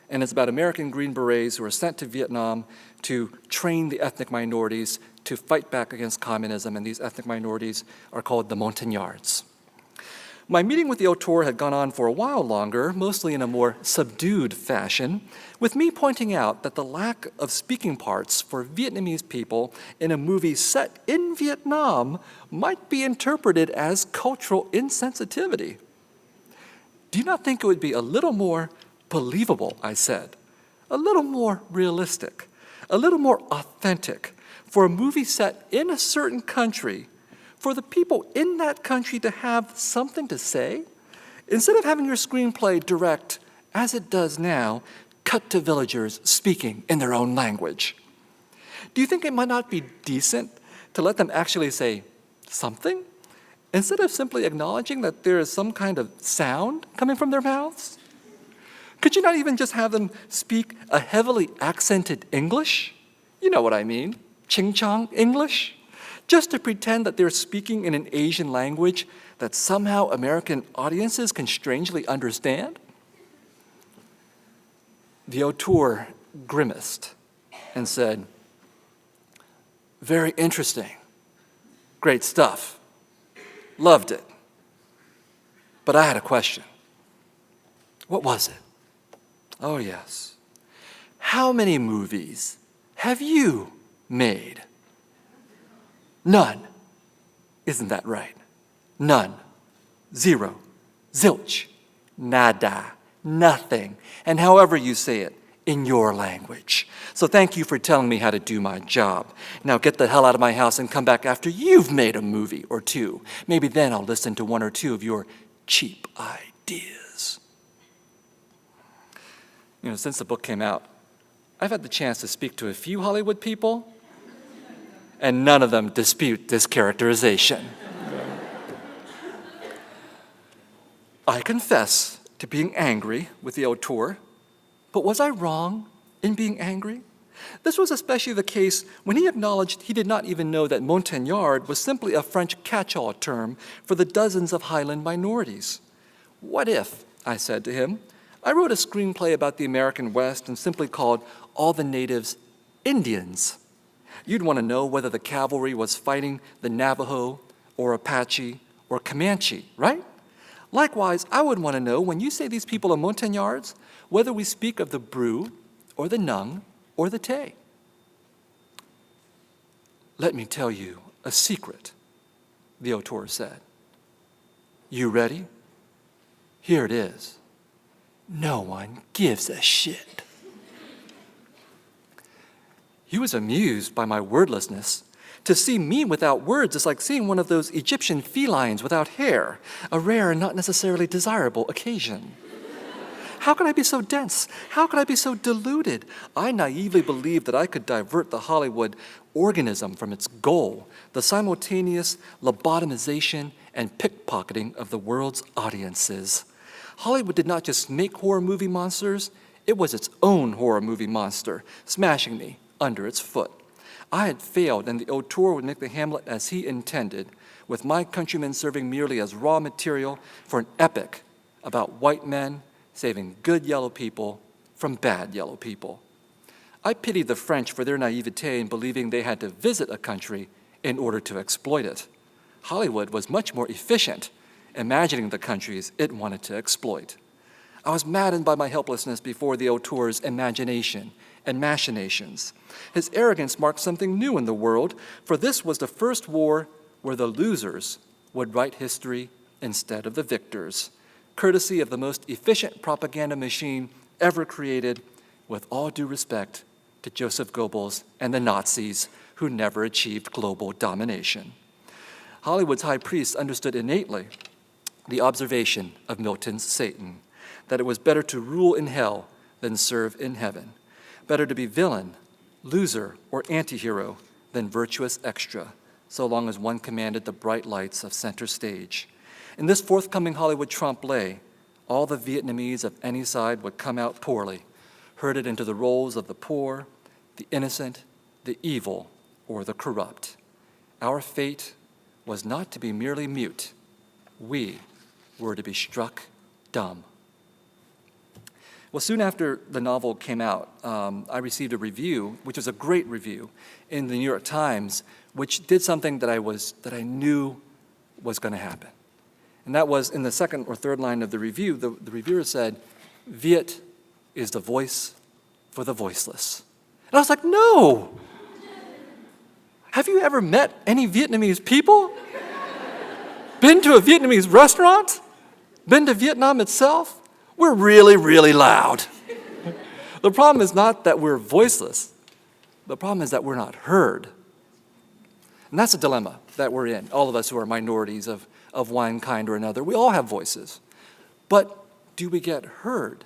and it's about American Green Berets who are sent to Vietnam to train the ethnic minorities to fight back against communism, and these ethnic minorities are called the Montagnards. My meeting with the auteur had gone on for a while longer, mostly in a more subdued fashion, with me pointing out that the lack of speaking parts for Vietnamese people in a movie set in Vietnam might be interpreted as cultural insensitivity. Do you not think it would be a little more believable, I said, a little more realistic, a little more authentic, for a movie set in a certain country, for the people in that country to have something to say, instead of having your screenplay direct, as it does now, cut to villagers speaking in their own language? Do you think it might not be decent to let them actually say something, instead of simply acknowledging that there is some kind of sound coming from their mouths? Could you not even just have them speak a heavily accented English? You know what I mean, ching-chong English? Just to pretend that they're speaking in an Asian language that somehow American audiences can strangely understand? The auteur grimaced and said, "Very interesting. Great stuff. Loved it. But I had a question." What was it? Oh, yes. How many movies have you made? None. Isn't that right? None. Zero. Zilch. Nada. Nothing. And however you say it, in your language. So thank you for telling me how to do my job. Now get the hell out of my house and come back after you've made a movie or two. Maybe then I'll listen to one or two of your cheap ideas. You know, since the book came out, I've had the chance to speak to a few Hollywood people, and none of them dispute this characterization. I confess to being angry with the auteur, but was I wrong in being angry? This was especially the case when he acknowledged he did not even know that Montagnard was simply a French catch-all term for the dozens of Highland minorities. What if, I said to him, I wrote a screenplay about the American West and simply called all the natives Indians? You'd want to know whether the cavalry was fighting the Navajo or Apache or Comanche, right? Likewise, I would want to know, when you say these people are Montagnards, whether we speak of the Bru or the Nung or the Tay. Let me tell you a secret, the auteur said. You ready? Here it is. No one gives a shit. He was amused by my wordlessness. To see me without words is like seeing one of those Egyptian felines without hair, a rare and not necessarily desirable occasion. How could I be so dense? How could I be so deluded? I naively believed that I could divert the Hollywood organism from its goal, the simultaneous lobotomization and pickpocketing of the world's audiences. Hollywood did not just make horror movie monsters, it was its own horror movie monster, smashing me under its foot. I had failed, and the auteur would make the Hamlet as he intended, with my countrymen serving merely as raw material for an epic about white men saving good yellow people from bad yellow people. I pitied the French for their naivete in believing they had to visit a country in order to exploit it. Hollywood was much more efficient, imagining the countries it wanted to exploit. I was maddened by my helplessness before the auteur's imagination and machinations. His arrogance marked something new in the world, for this was the first war where the losers would write history instead of the victors, courtesy of the most efficient propaganda machine ever created, with all due respect to Joseph Goebbels and the Nazis, who never achieved global domination. Hollywood's high priests understood innately the observation of Milton's Satan, that it was better to rule in hell than serve in heaven, better to be villain, loser, or anti-hero than virtuous extra, so long as one commanded the bright lights of center stage. In this forthcoming Hollywood trompe-l'oeil, all the Vietnamese of any side would come out poorly, herded into the roles of the poor, the innocent, the evil, or the corrupt. Our fate was not to be merely mute. We were to be struck dumb. Well, soon after the novel came out, I received a review, which was a great review, in the New York Times, which did something that I knew was going to happen. And that was, in the second or third line of the review, the reviewer said, "Viet is the voice for the voiceless." And I was like, no! Have you ever met any Vietnamese people? Been to a Vietnamese restaurant? Been to Vietnam itself? We're really, really loud. The problem is not that we're voiceless, The problem is that we're not heard. And that's a dilemma that we're in, all of us who are minorities of one kind or another. We all have voices. But do we get heard?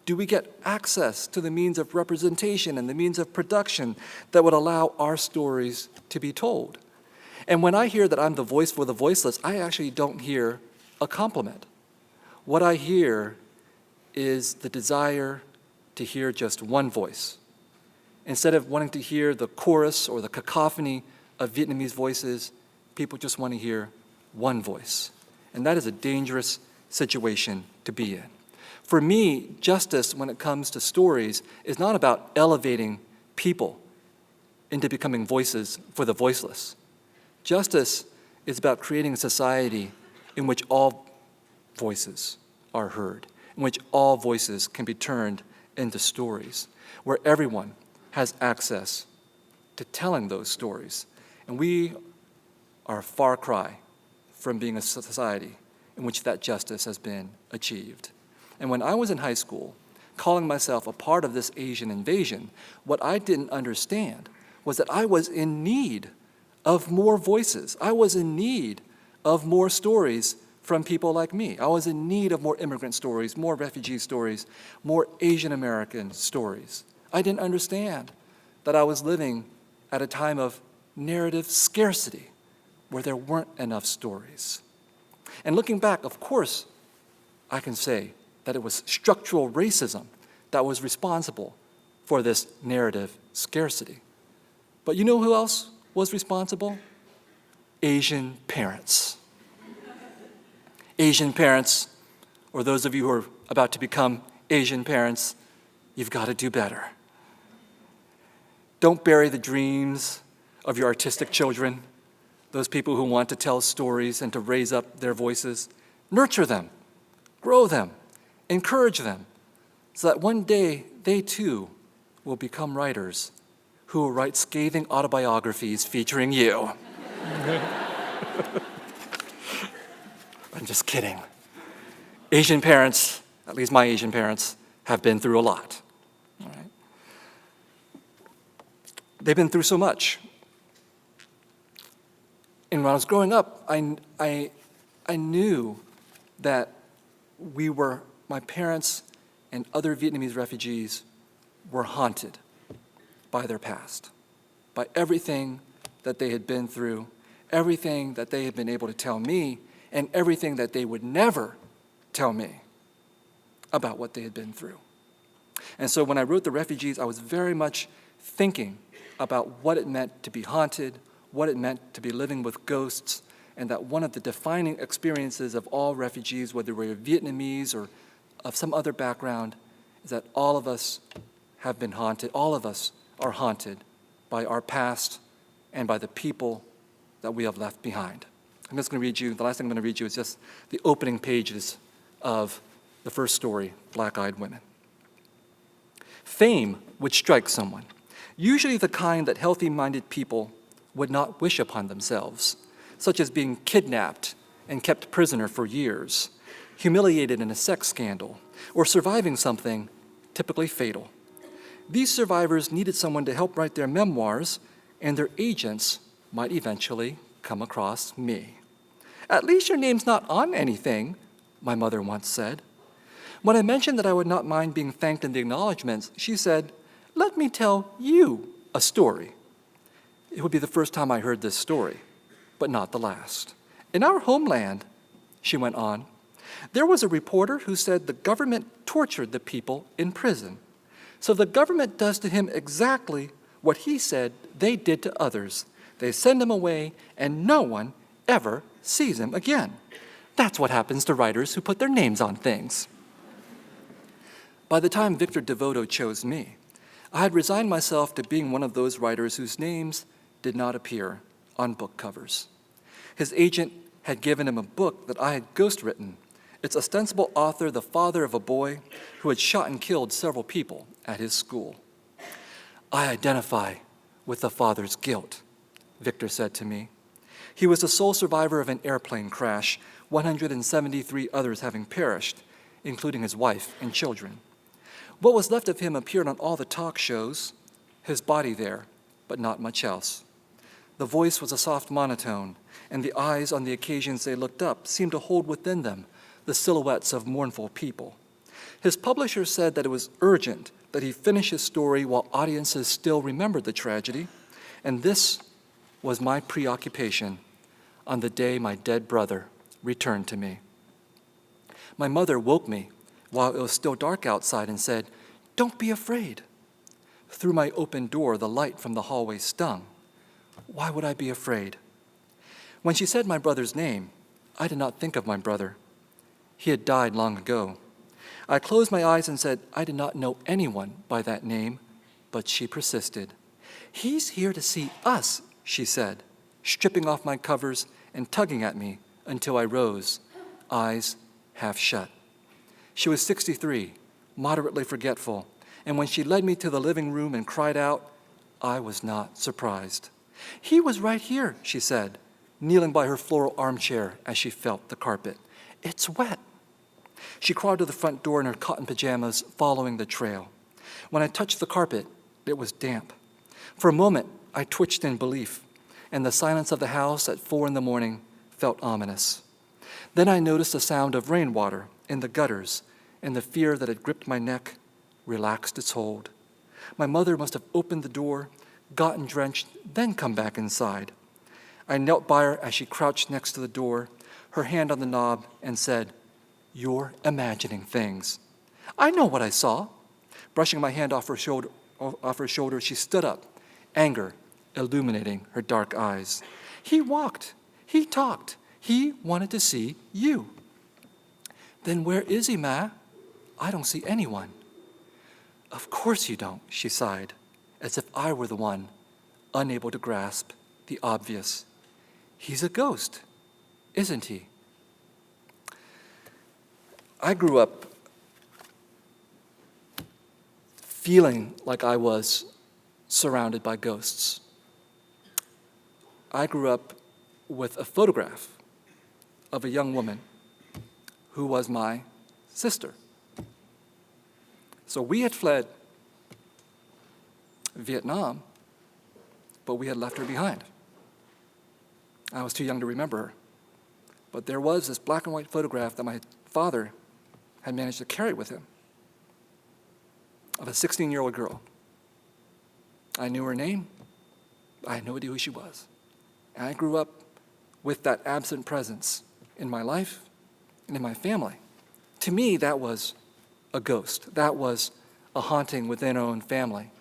Do we get access to the means of representation and the means of production that would allow our stories to be told? And when I hear that I'm the voice for the voiceless, I actually don't hear a compliment. What I hear is the desire to hear just one voice. Instead of wanting to hear the chorus or the cacophony of Vietnamese voices, people just want to hear one voice. And that is a dangerous situation to be in. For me, justice when it comes to stories is not about elevating people into becoming voices for the voiceless. Justice is about creating a society in which all voices are heard, in which all voices can be turned into stories, where everyone has access to telling those stories. And we are a far cry from being a society in which that justice has been achieved. And when I was in high school, calling myself a part of this Asian invasion, what I didn't understand was that I was in need of more voices. I was in need of more stories from people like me. I was in need of more immigrant stories, more refugee stories, more Asian American stories. I didn't understand that I was living at a time of narrative scarcity where there weren't enough stories. And looking back, of course, I can say that it was structural racism that was responsible for this narrative scarcity. But you know who else was responsible? Asian parents. Asian parents, or those of you who are about to become Asian parents, you've got to do better. Don't bury the dreams of your artistic children, those people who want to tell stories and to raise up their voices. Nurture them, grow them, encourage them, so that one day they too will become writers who will write scathing autobiographies featuring you. I'm just kidding. Asian parents, at least my Asian parents, have been through a lot. All right? They've been through so much. And when I was growing up, I knew that my parents and other Vietnamese refugees were haunted by their past, by everything that they had been through, everything that they had been able to tell me, and everything that they would never tell me about what they had been through. And so when I wrote The Refugees, I was very much thinking about what it meant to be haunted, what it meant to be living with ghosts, and that one of the defining experiences of all refugees, whether we're Vietnamese or of some other background, is that all of us have been haunted, all of us are haunted by our past and by the people that we have left behind. I'm just going to read you, the last thing I'm going to read you is just the opening pages of the first story, Black-Eyed Women. Fame would strike someone, usually the kind that healthy-minded people would not wish upon themselves, such as being kidnapped and kept prisoner for years, humiliated in a sex scandal, or surviving something typically fatal. These survivors needed someone to help write their memoirs, and their agents might eventually come across me. At least your name's not on anything, my mother once said. When I mentioned that I would not mind being thanked in the acknowledgments, she said, "Let me tell you a story." It would be the first time I heard this story, but not the last. In our homeland, she went on, there was a reporter who said the government tortured the people in prison. So the government does to him exactly what he said they did to others. They send him away, and no one ever sees him again. That's what happens to writers who put their names on things. By the time Victor Devoto chose me, I had resigned myself to being one of those writers whose names did not appear on book covers. His agent had given him a book that I had ghostwritten, its ostensible author the father of a boy who had shot and killed several people at his school. I identify with the father's guilt, Victor said to me. He was the sole survivor of an airplane crash, 173 others having perished, including his wife and children. What was left of him appeared on all the talk shows, his body there, but not much else. The voice was a soft monotone, and the eyes on the occasions they looked up seemed to hold within them the silhouettes of mournful people. His publisher said that it was urgent that he finish his story while audiences still remembered the tragedy, and this was my preoccupation on the day my dead brother returned to me. My mother woke me while it was still dark outside and said, "Don't be afraid." Through my open door, the light from the hallway stung. Why would I be afraid? When she said my brother's name, I did not think of my brother. He had died long ago. I closed my eyes and said I did not know anyone by that name, but she persisted. "He's here to see us," she said, stripping off my covers and tugging at me until I rose, eyes half shut. She was 63, moderately forgetful, and when she led me to the living room and cried out, I was not surprised. "He was right here," she said, kneeling by her floral armchair as she felt the carpet. "It's wet." She crawled to the front door in her cotton pajamas, following the trail. When I touched the carpet, it was damp. For a moment, I twitched in belief, and the silence of the house at 4 a.m. felt ominous. Then I noticed the sound of rainwater in the gutters, and the fear that had gripped my neck relaxed its hold. My mother must have opened the door, gotten drenched, then come back inside. I knelt by her as she crouched next to the door, her hand on the knob, and said, "You're imagining things." "I know what I saw." Brushing my hand off her shoulder, she stood up, anger illuminating her dark eyes. "He walked. He talked. He wanted to see you." "Then where is he, Ma? I don't see anyone." "Of course you don't," she sighed, as if I were the one unable to grasp the obvious. "He's a ghost, isn't he?" I grew up feeling like I was surrounded by ghosts. I grew up with a photograph of a young woman who was my sister. So we had fled Vietnam, but we had left her behind. I was too young to remember her. But there was this black and white photograph that my father had managed to carry with him of a 16-year-old girl. I knew her name. I had no idea who she was. And I grew up with that absent presence in my life and in my family. To me, that was a ghost. That was a haunting within our own family.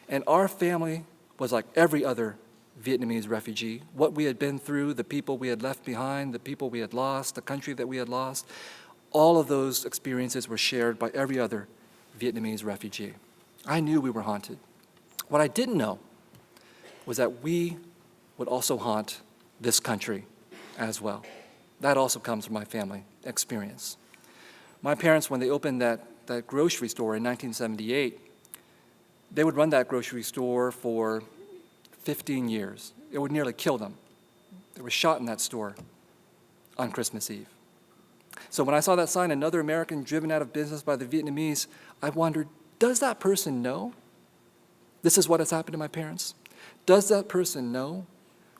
And our family was like every other Vietnamese refugee. What we had been through, the people we had left behind, the people we had lost, the country that we had lost, all of those experiences were shared by every other Vietnamese refugee. I knew we were haunted. What I didn't know was that we would also haunt this country as well. That also comes from my family experience. My parents, when they opened that grocery store in 1978, they would run that grocery store for 15 years. It would nearly kill them. They were shot in that store on Christmas Eve. So when I saw that sign, "Another American driven out of business by the Vietnamese," I wondered, does that person know this is what has happened to my parents? Does that person know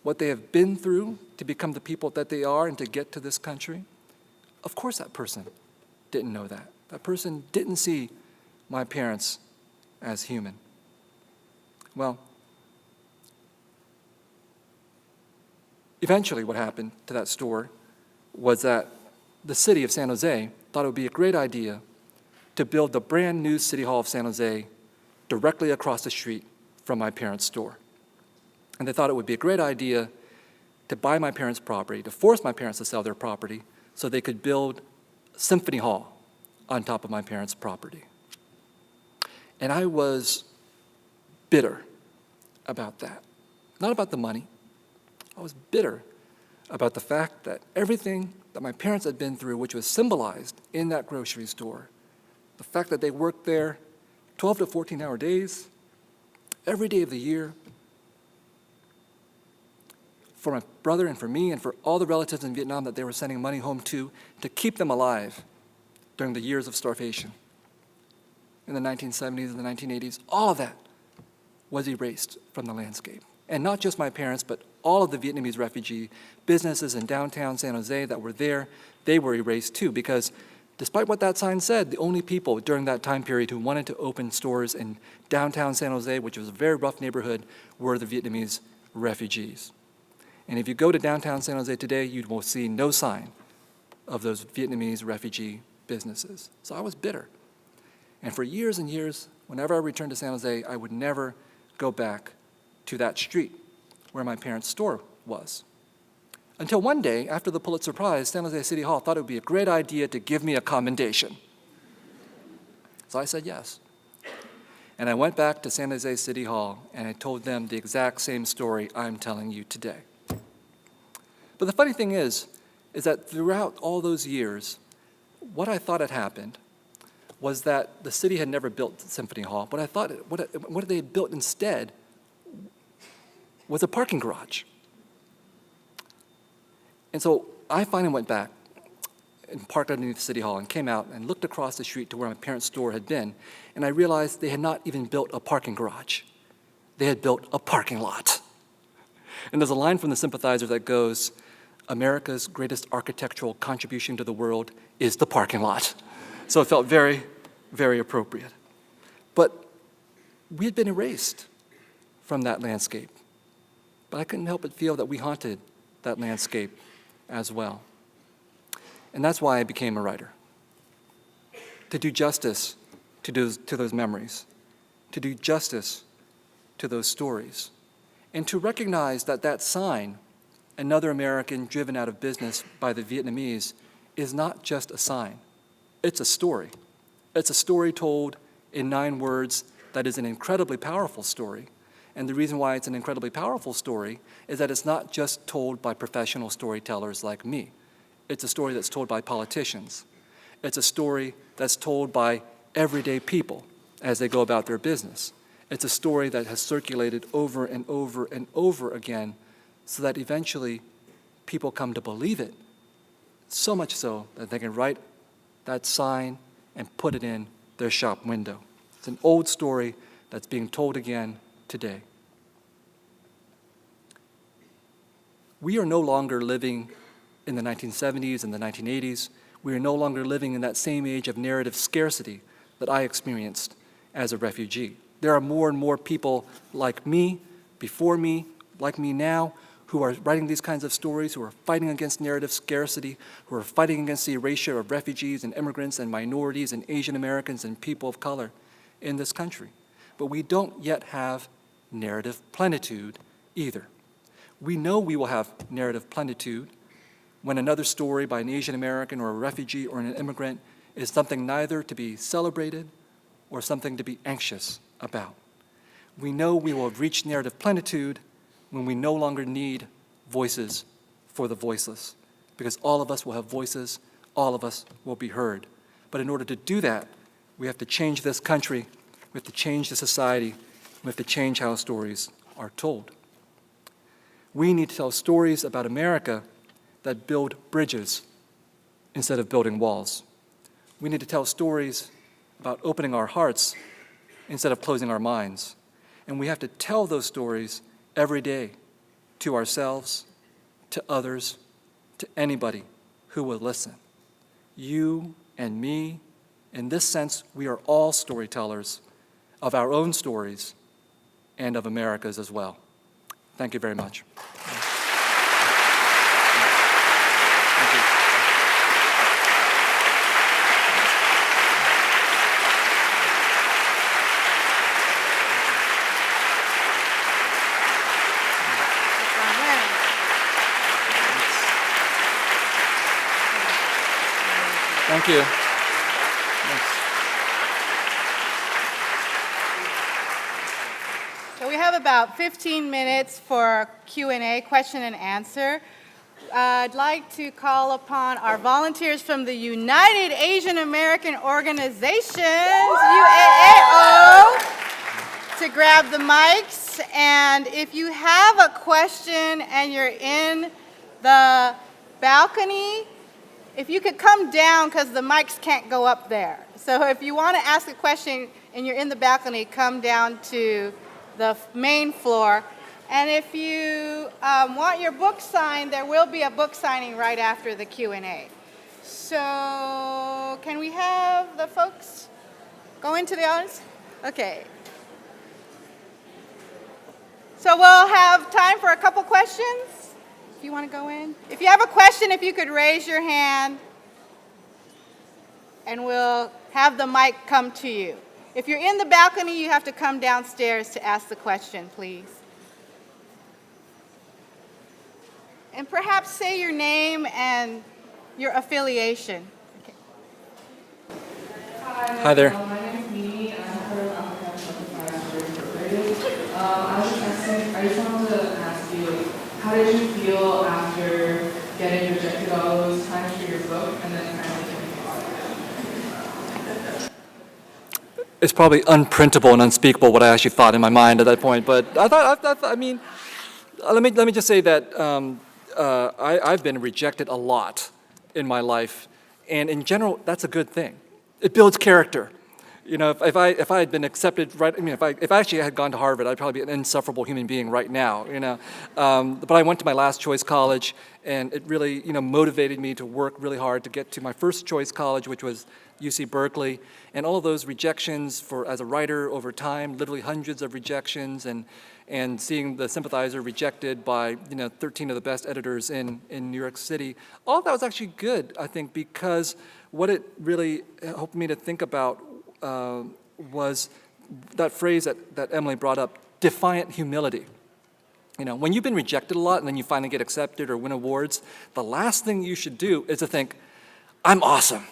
what they have been through to become the people that they are and to get to this country? Of course that person didn't know that. That person didn't see my parents as human. Well, eventually what happened to that store was that the city of San Jose thought it would be a great idea to build the brand new City Hall of San Jose directly across the street from my parents' store. And they thought it would be a great idea to buy my parents' property, to force my parents to sell their property so they could build Symphony Hall on top of my parents' property. And I was bitter about that. Not about the money. I was bitter about the fact that everything that my parents had been through, which was symbolized in that grocery store, the fact that they worked there 12 to 14-hour days, every day of the year, for my brother and for me and for all the relatives in Vietnam that they were sending money home to keep them alive during the years of starvation in the 1970s and the 1980s, all of that was erased from the landscape. And not just my parents, but all of the Vietnamese refugee businesses in downtown San Jose that were there, they were erased too, because despite what that sign said, the only people during that time period who wanted to open stores in downtown San Jose, which was a very rough neighborhood, were the Vietnamese refugees. And if you go to downtown San Jose today, you will see no sign of those Vietnamese refugee businesses. So I was bitter. And for years and years, whenever I returned to San Jose, I would never go back to that street where my parents' store was. Until one day, after the Pulitzer Prize, San Jose City Hall thought it would be a great idea to give me a commendation. So I said yes. And I went back to San Jose City Hall and I told them the exact same story I'm telling you today. But the funny thing is that throughout all those years, what I thought had happened was that the city had never built Symphony Hall. What they had built instead was a parking garage. And so I finally went back and parked underneath City Hall and came out and looked across the street to where my parents' store had been, and I realized they had not even built a parking garage. They had built a parking lot. And there's a line from the Sympathizers that goes, "America's greatest architectural contribution to the world is the parking lot." So it felt very, very appropriate. But we had been erased from that landscape. But I couldn't help but feel that we haunted that landscape as well. And that's why I became a writer. To do justice to those memories, to do justice to those stories, and to recognize that that sign, "Another American driven out of business by the Vietnamese," is not just a sign. It's a story. It's a story told in 9 words that is an incredibly powerful story. And the reason why it's an incredibly powerful story is that it's not just told by professional storytellers like me. It's a story that's told by politicians. It's a story that's told by everyday people as they go about their business. It's a story that has circulated over and over and over again so that eventually people come to believe it, so much so that they can write that sign and put it in their shop window. It's an old story that's being told again today. We are no longer living in the 1970s and the 1980s. We are no longer living in that same age of narrative scarcity that I experienced as a refugee. There are more and more people like me, before me, like me now, who are writing these kinds of stories, who are fighting against narrative scarcity, who are fighting against the erasure of refugees and immigrants and minorities and Asian Americans and people of color in this country. But we don't yet have narrative plenitude either. We know we will have narrative plenitude when another story by an Asian American or a refugee or an immigrant is something neither to be celebrated or something to be anxious about. We know we will have reached narrative plenitude when we no longer need voices for the voiceless, because all of us will have voices, all of us will be heard. But in order to do that, we have to change this country, we have to change the society, we have to change how stories are told. We need to tell stories about America that build bridges instead of building walls. We need to tell stories about opening our hearts instead of closing our minds. And we have to tell those stories every day to ourselves, to others, to anybody who will listen. You and me, in this sense, we are all storytellers of our own stories and of America's as well. Thank you very much. Thank you. Thank you. So we have about 15 minutes for Q&A, question and answer. I'd like to call upon our volunteers from the United Asian American Organizations, UAAO, to grab the mics. And if you have a question and you're in the balcony, if you could come down because the mics can't go up there. So if you want to ask a question and you're in the balcony, come down to the main floor. And if you want your book signed, there will be a book signing right after the Q&A. So can we have the folks go into the audience? Okay. So we'll have time for a couple questions. If you want to go in. If you have a question, if you could raise your hand, and we'll have the mic come to you. If you're in the balcony, you have to come downstairs to ask the question, please. And perhaps say your name and your affiliation. Okay. Hi there. My name is Mimi, and I'm part of African Shopify Incorporated. I just wanted to ask you, how did you feel after getting rejected all those times for your book and then finally getting the author? It's probably unprintable and unspeakable what I actually thought in my mind at that point. But let me just say that I've been rejected a lot in my life, and in general, that's a good thing. It builds character. You know, if I had been accepted right, I mean, if I actually had gone to Harvard, I'd probably be an insufferable human being right now. You know, but I went to my last choice college, and it really, motivated me to work really hard to get to my first choice college, which was UC Berkeley, and all of those rejections as a writer over time, literally hundreds of rejections, and seeing the Sympathizer rejected by 13 of the best editors in New York City. All of that was actually good, I think, because what it really helped me to think about was that phrase that Emily brought up, defiant humility. When you've been rejected a lot and then you finally get accepted or win awards, the last thing you should do is to think, I'm awesome.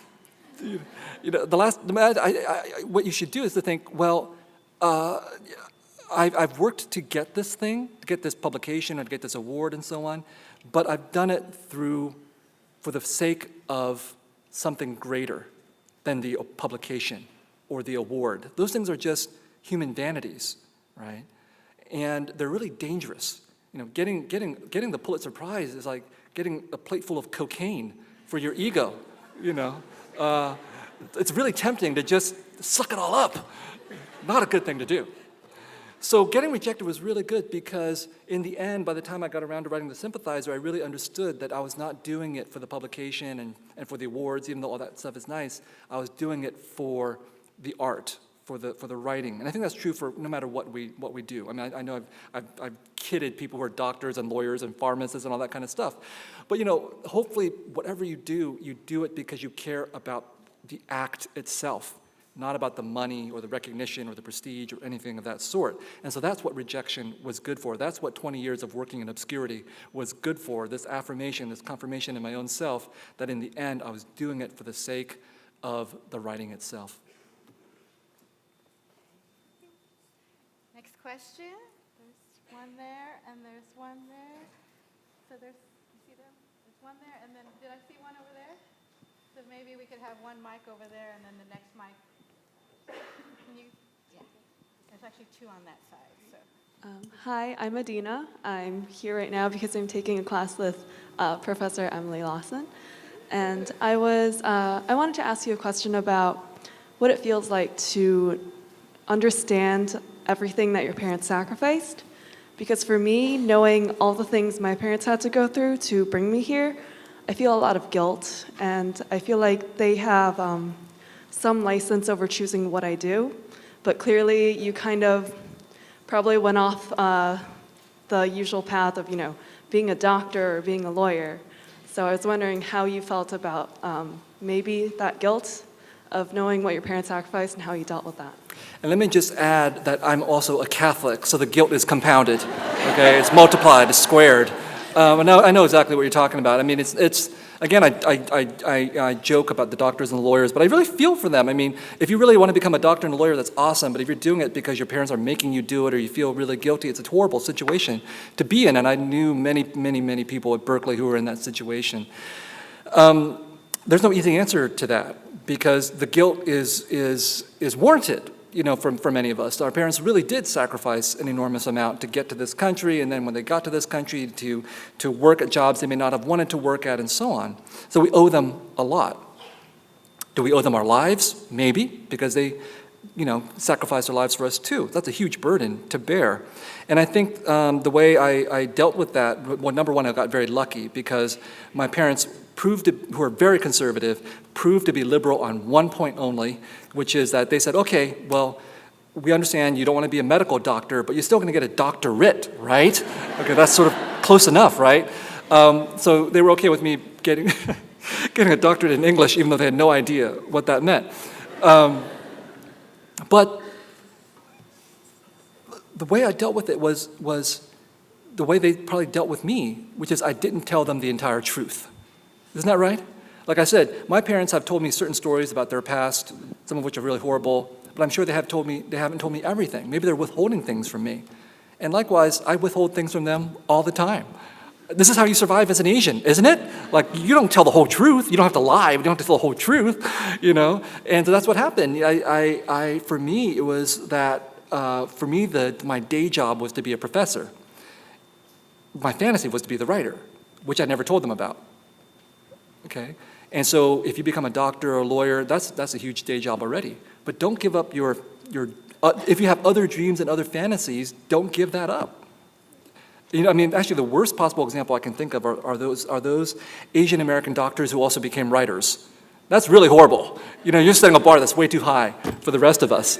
What you should do is to think, well, I've worked to get this thing, to get this publication or to get this award and so on, but I've done it for the sake of something greater than the publication or the award. Those things are just human vanities, right? And they're really dangerous. Getting the Pulitzer Prize is like getting a plate full of cocaine for your ego. It's really tempting to just suck it all up. Not a good thing to do. So getting rejected was really good because in the end, by the time I got around to writing The Sympathizer, I really understood that I was not doing it for the publication and for the awards, even though all that stuff is nice. I was doing it for the art, for the writing. And I think that's true for no matter what we do. I mean, I know I've kidded people who are doctors and lawyers and pharmacists and all that kind of stuff. But hopefully whatever you do it because you care about the act itself, not about the money or the recognition or the prestige or anything of that sort. And so that's what rejection was good for. That's what 20 years of working in obscurity was good for, this affirmation, this confirmation in my own self that in the end I was doing it for the sake of the writing itself. Next question. There's one there, and there's one there. So you see them? There's one there, and then did I see one over there? So maybe we could have one mic over there, and then the next mic. Yeah. There's actually two on that side. So. Hi, I'm Adina. I'm here right now because I'm taking a class with Professor Emily Lawson. And I wanted to ask you a question about what it feels like to understand everything that your parents sacrificed. Because for me, knowing all the things my parents had to go through to bring me here, I feel a lot of guilt. And I feel like they have some license over choosing what I do. But clearly, you kind of probably went off the usual path of, being a doctor or being a lawyer. So I was wondering how you felt about maybe that guilt of knowing what your parents sacrificed and how you dealt with that. And let me just add that I'm also a Catholic, so the guilt is compounded. Okay, it's multiplied, it's squared. I know exactly what you're talking about. I mean, it's again, I joke about the doctors and the lawyers, but I really feel for them. I mean, if you really want to become a doctor and a lawyer, that's awesome. But if you're doing it because your parents are making you do it or you feel really guilty, it's a horrible situation to be in. And I knew many people at Berkeley who were in that situation. There's no easy answer to that because the guilt is warranted. For many of us, our parents really did sacrifice an enormous amount to get to this country, and then when they got to this country to work at jobs they may not have wanted to work at, and so on. So we owe them a lot. Do we owe them our lives? Maybe, because they sacrificed their lives for us too. That's a huge burden to bear. And I think the way I dealt with that, well, number one, I got very lucky because my parents who are very conservative, proved to be liberal on one point only, which is that they said, okay, well, we understand you don't want to be a medical doctor, but you're still going to get a doctorate, right? Okay, that's sort of close enough, right? So they were okay with me getting a doctorate in English, even though they had no idea what that meant. But the way I dealt with it was the way they probably dealt with me, which is I didn't tell them the entire truth. Isn't that right? Like I said, my parents have told me certain stories about their past, some of which are really horrible, but I'm sure they haven't told me everything. Maybe they're withholding things from me. And likewise, I withhold things from them all the time. This is how you survive as an Asian, isn't it? Like, you don't tell the whole truth. You don't have to lie, but you don't have to tell the whole truth, And so that's what happened. For me, it was that, my day job was to be a professor. My fantasy was to be the writer, which I never told them about. Okay? And so if you become a doctor or a lawyer, that's a huge day job already. But don't give up your if you have other dreams and other fantasies, don't give that up. Actually, the worst possible example I can think of are those Asian American doctors who also became writers. That's really horrible. You're setting a bar that's way too high for the rest of us.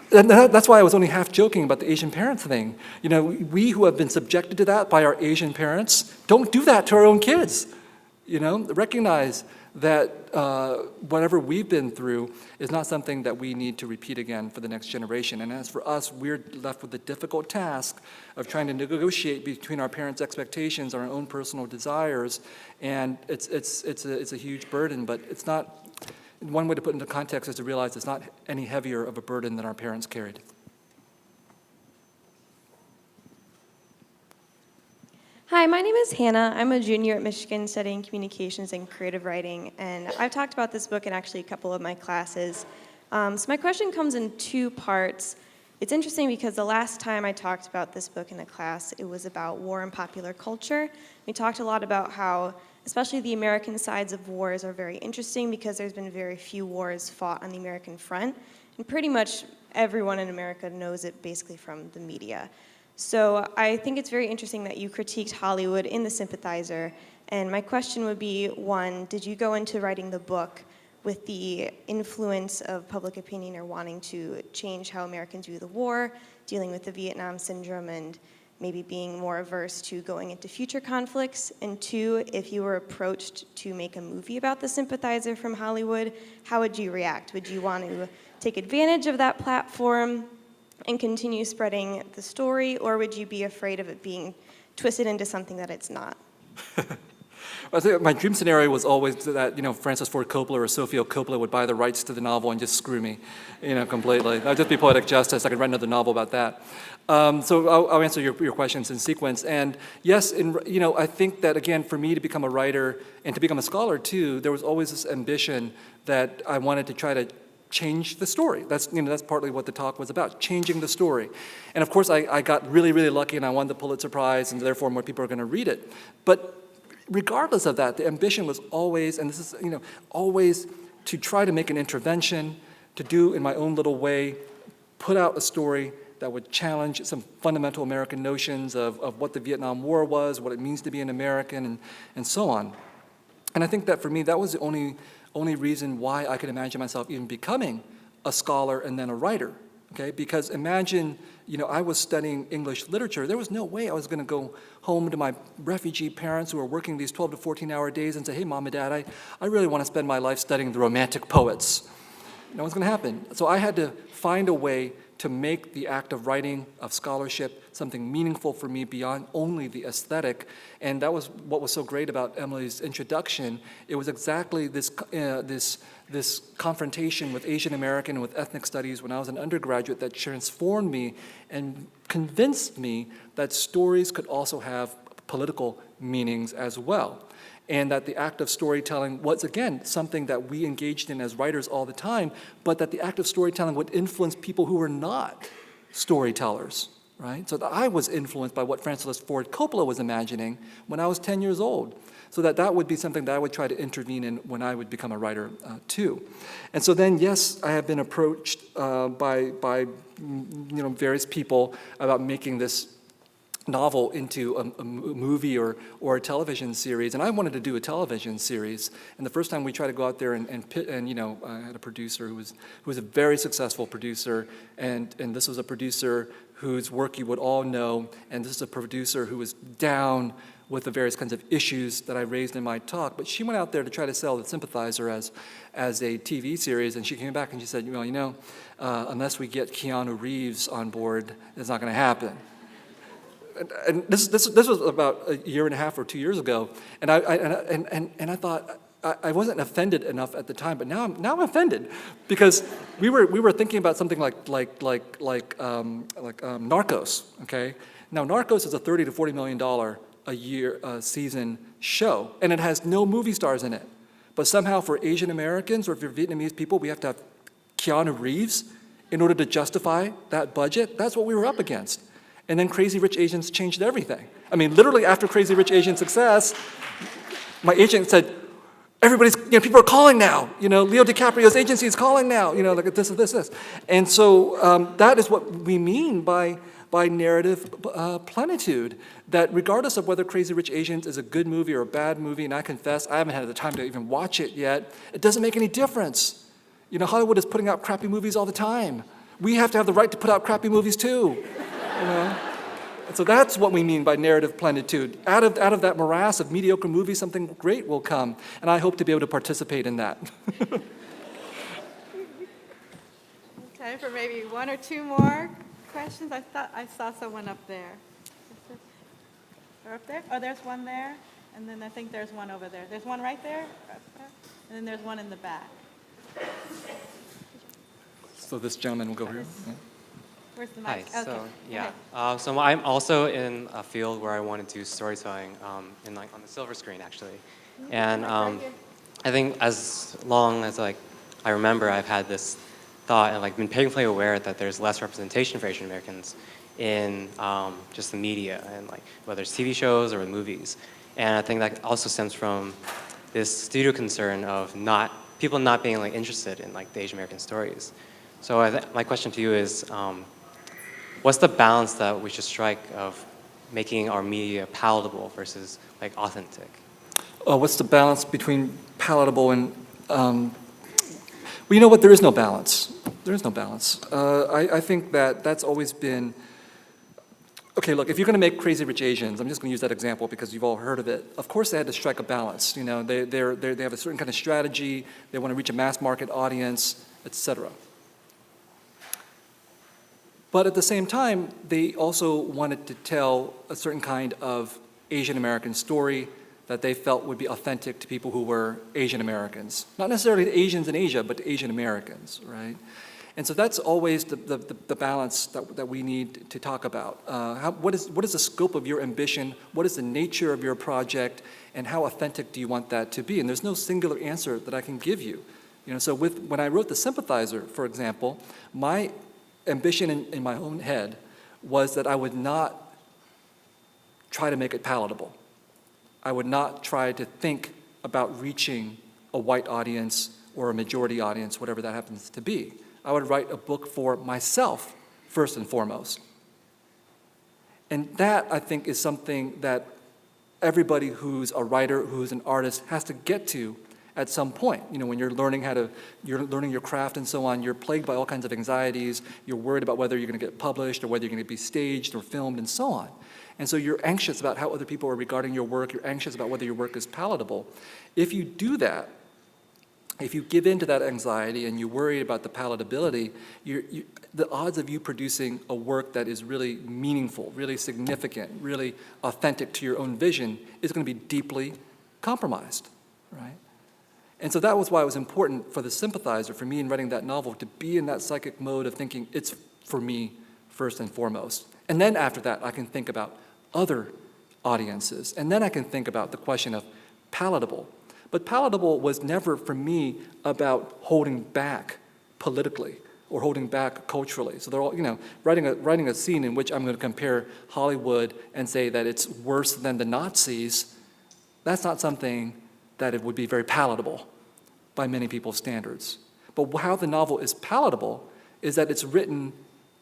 That's why I was only half joking about the Asian parents thing. We who have been subjected to that by our Asian parents, don't do that to our own kids. Recognize that whatever we've been through is not something that we need to repeat again for the next generation. And as for us, we're left with the difficult task of trying to negotiate between our parents' expectations and our own personal desires. And it's a huge burden, but it's not. One way to put it into context is to realize it's not any heavier of a burden than our parents carried. Hi, my name is Hannah. I'm a junior at Michigan studying communications and creative writing, and I've talked about this book in actually a couple of my classes. So my question comes in two parts. It's interesting because the last time I talked about this book in a class, it was about war and popular culture. We talked a lot about how especially the American sides of wars are very interesting because there's been very few wars fought on the American front, and pretty much everyone in America knows it basically from the media. So I think it's very interesting that you critiqued Hollywood in The Sympathizer, and my question would be, one, did you go into writing the book with the influence of public opinion or wanting to change how Americans view the war, dealing with the Vietnam syndrome, and maybe being more averse to going into future conflicts? And two, if you were approached to make a movie about The Sympathizer from Hollywood, how would you react? Would you want to take advantage of that platform and continue spreading the story, or would you be afraid of it being twisted into something that it's not? I think my dream scenario was always that Francis Ford Coppola or Sofia Coppola would buy the rights to the novel and just screw me, completely. That would just be poetic justice. I could write another novel about that. So I'll answer your questions in sequence. And yes, I think that again, for me to become a writer and to become a scholar too, there was always this ambition that I wanted to try to change the story. That's partly what the talk was about, changing the story. And of course, I got really, really lucky, and I won the Pulitzer Prize, and therefore more people are going to read it. But regardless of that, the ambition was always, and this is, always to try to make an intervention, to do in my own little way, put out a story that would challenge some fundamental American notions of what the Vietnam War was, what it means to be an American, and so on. And I think that for me, that was the only reason why I could imagine myself even becoming a scholar and then a writer. Okay, because imagine, I was studying English literature. There was no way I was going to go home to my refugee parents who were working these 12 to 14-hour days and say, hey, Mom and Dad, I really want to spend my life studying the Romantic poets. No one's going to happen. So I had to find a way to make the act of writing, of scholarship, something meaningful for me beyond only the aesthetic. And that was what was so great about Emily's introduction. It was exactly this confrontation with Asian American and with ethnic studies when I was an undergraduate that transformed me and convinced me that stories could also have political meanings as well. And that the act of storytelling was, again, something that we engaged in as writers all the time, but that the act of storytelling would influence people who were not storytellers. right? So that I was influenced by what Francis Ford Coppola was imagining when I was 10 years old. So that would be something that I would try to intervene in when I would become a writer too. And so then, yes, I have been approached by various people about making this novel into a movie or a television series, and I wanted to do a television series. And the first time we tried to go out there and I had a producer who was a very successful producer, and this was a producer whose work you would all know, and this is a producer who was down with the various kinds of issues that I raised in my talk. But she went out there to try to sell The Sympathizer as a TV series, and she came back and she said, well, unless we get Keanu Reeves on board, it's not going to happen. And this was about a year and a half or 2 years ago, and I thought I wasn't offended enough at the time, but now I'm offended, because we were thinking about something like Narcos. Okay, now Narcos is a $30 to $40 million a year season show, and it has no movie stars in it. But somehow for Asian Americans or for Vietnamese people, we have to have Keanu Reeves in order to justify that budget. That's what we were up against. And then Crazy Rich Asians changed everything. I mean, literally after Crazy Rich Asians' success, my agent said, people are calling now. Leo DiCaprio's agency is calling now. Like this. And so that is what we mean by narrative plenitude, that regardless of whether Crazy Rich Asians is a good movie or a bad movie, and I confess I haven't had the time to even watch it yet, it doesn't make any difference. Hollywood is putting out crappy movies all the time. We have to have the right to put out crappy movies too. And so that's what we mean by narrative plenitude. Out of that morass of mediocre movies, something great will come, and I hope to be able to participate in that. Time for maybe one or two more questions. I thought I saw someone up there. Or up there? Oh, there's one there, and then I think there's one over there. There's one right there, and then there's one in the back. So this gentleman will go here. Yeah. Where's the Hi. mic? So Okay. yeah. So I'm also in a field where I want to do storytelling, on the silver screen actually, and I think as long as I remember, I've had this thought and been painfully aware that there's less representation for Asian Americans in just the media and whether it's TV shows or movies, and I think that also stems from this studio concern of people not being interested in the Asian American stories. So my question to you is, what's the balance that we should strike of making our media palatable versus authentic? What's the balance between palatable and... Well, you know what? There is no balance. There is no balance. I think that's always been... Okay, look, if you're going to make Crazy Rich Asians, I'm just going to use that example because you've all heard of it. Of course they had to strike a balance. They have a certain kind of strategy. They want to reach a mass market audience, etc. But at the same time, they also wanted to tell a certain kind of Asian American story that they felt would be authentic to people who were Asian Americans. Not necessarily the Asians in Asia, but to Asian Americans, right? And so that's always the balance that we need to talk about. What is the scope of your ambition? What is the nature of your project? And how authentic do you want that to be? And there's no singular answer that I can give you. So when I wrote The Sympathizer, for example, my ambition in my own head was that I would not try to make it palatable. I would not try to think about reaching a white audience or a majority audience, whatever that happens to be. I would write a book for myself, first and foremost. And that, I think, is something that everybody who's a writer, who's an artist, has to get to at some point. When you're learning your craft and so on, you're plagued by all kinds of anxieties. You're worried about whether you're going to get published or whether you're going to be staged or filmed and so on. And so you're anxious about how other people are regarding your work. You're anxious about whether your work is palatable. If you do that, if you give in to that anxiety and you worry about the palatability, the odds of you producing a work that is really meaningful, really significant, really authentic to your own vision is going to be deeply compromised, right? And so that was why it was important for The Sympathizer, for me in writing that novel, to be in that psychic mode of thinking it's for me first and foremost. And then after that, I can think about other audiences. And then I can think about the question of palatable. But palatable was never, for me, about holding back politically or holding back culturally. So they're all, writing a scene in which I'm going to compare Hollywood and say that it's worse than the Nazis, that's not something that it would be very palatable by many people's standards. But how the novel is palatable is that it's written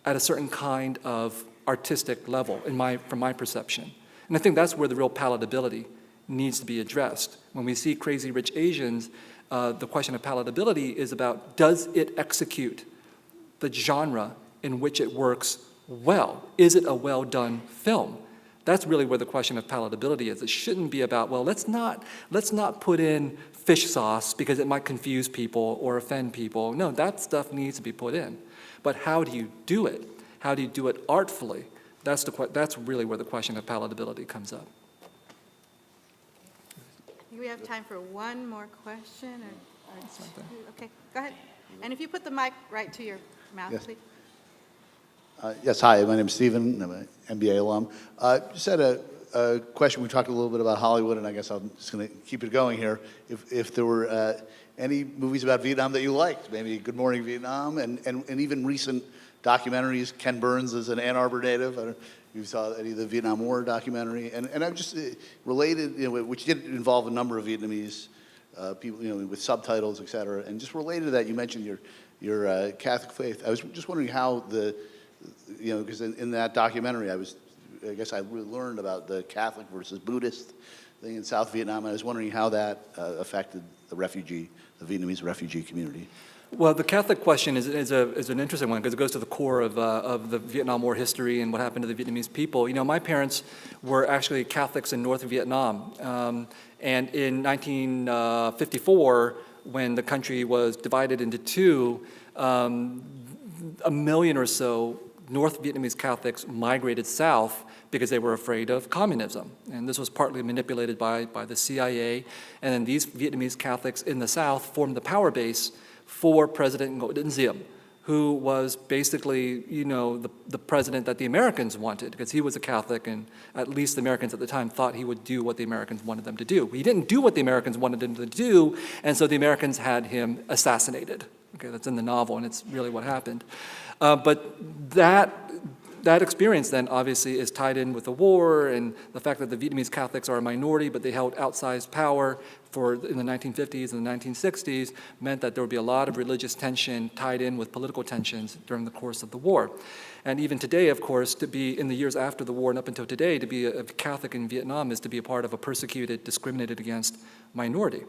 at a certain kind of artistic level, from my perception. And I think that's where the real palatability needs to be addressed. When we see Crazy Rich Asians, the question of palatability is about, does it execute the genre in which it works well? Is it a well-done film? That's really where the question of palatability is. It shouldn't be about, well, let's not put in fish sauce because it might confuse people or offend people. No, that stuff needs to be put in. But how do you do it? How do you do it artfully? That's really where the question of palatability comes up. Do we have time for one more question? Or two? Okay, go ahead. And if you put the mic right to your mouth, Yes. please. Yes, hi, my name's Stephen. I'm an MBA alum. Just had a question. We talked a little bit about Hollywood, and I guess I'm just going to keep it going here. If there were any movies about Vietnam that you liked, maybe Good Morning Vietnam, and even recent documentaries. Ken Burns is an Ann Arbor native. I don't know if you saw any of the Vietnam War documentary. And I'm just related, which did involve a number of Vietnamese people, with subtitles, et cetera. And just related to that, you mentioned your Catholic faith. I was just wondering how because in that documentary, I guess I really learned about the Catholic versus Buddhist thing in South Vietnam. And I was wondering how that affected the Vietnamese refugee community. Well, the Catholic question is an interesting one because it goes to the core of the Vietnam War history and what happened to the Vietnamese people. My parents were actually Catholics in North Vietnam. And in 1954, when the country was divided into two, 1 million or so North Vietnamese Catholics migrated south because they were afraid of communism. And this was partly manipulated by the CIA. And then these Vietnamese Catholics in the south formed the power base for President Ngo Dinh Diem, who was basically, the president that the Americans wanted, because he was a Catholic, and at least the Americans at the time thought he would do what the Americans wanted them to do. He didn't do what the Americans wanted him to do, and so the Americans had him assassinated. Okay, that's in the novel, and it's really what happened. But that experience then obviously is tied in with the war and the fact that the Vietnamese Catholics are a minority, but they held outsized power in the 1950s and the 1960s, meant that there would be a lot of religious tension tied in with political tensions during the course of the war. And even today, of course, to be in the years after the war and up until today, to be a Catholic in Vietnam is to be a part of a persecuted, discriminated against minority.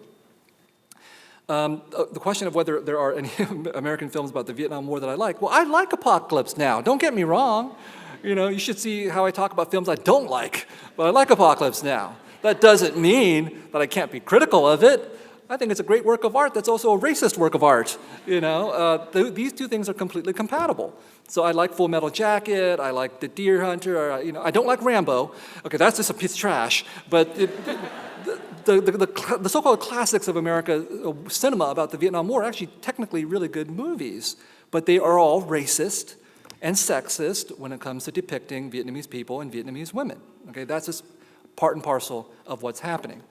The question of whether there are any American films about the Vietnam War that I like, well, I like Apocalypse Now. Don't get me wrong. You should see how I talk about films I don't like, but I like Apocalypse Now. That doesn't mean that I can't be critical of it. I think it's a great work of art that's also a racist work of art. These two things are completely compatible. So I like Full Metal Jacket, I like The Deer Hunter, I don't like Rambo. Okay, that's just a piece of trash, but the so-called classics of America cinema about the Vietnam War are actually technically really good movies, but they are all racist and sexist when it comes to depicting Vietnamese people and Vietnamese women. Okay, that's just part and parcel of what's happening.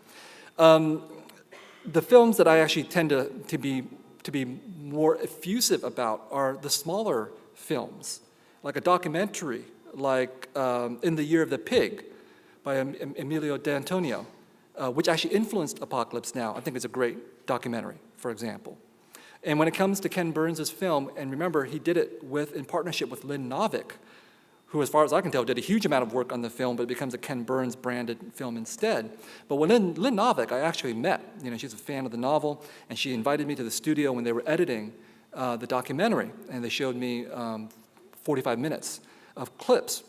The films that I actually tend to be more effusive about are the smaller films, like a documentary, like In the Year of the Pig by Emilio D'Antonio, which actually influenced Apocalypse Now. I think it's a great documentary, for example. And when it comes to Ken Burns' film, and remember, he did it in partnership with Lynn Novick, who, as far as I can tell, did a huge amount of work on the film, but it becomes a Ken Burns branded film instead. But when Lynn Novick, I actually met. She's a fan of the novel, and she invited me to the studio when they were editing the documentary, and they showed me 45 minutes of clips.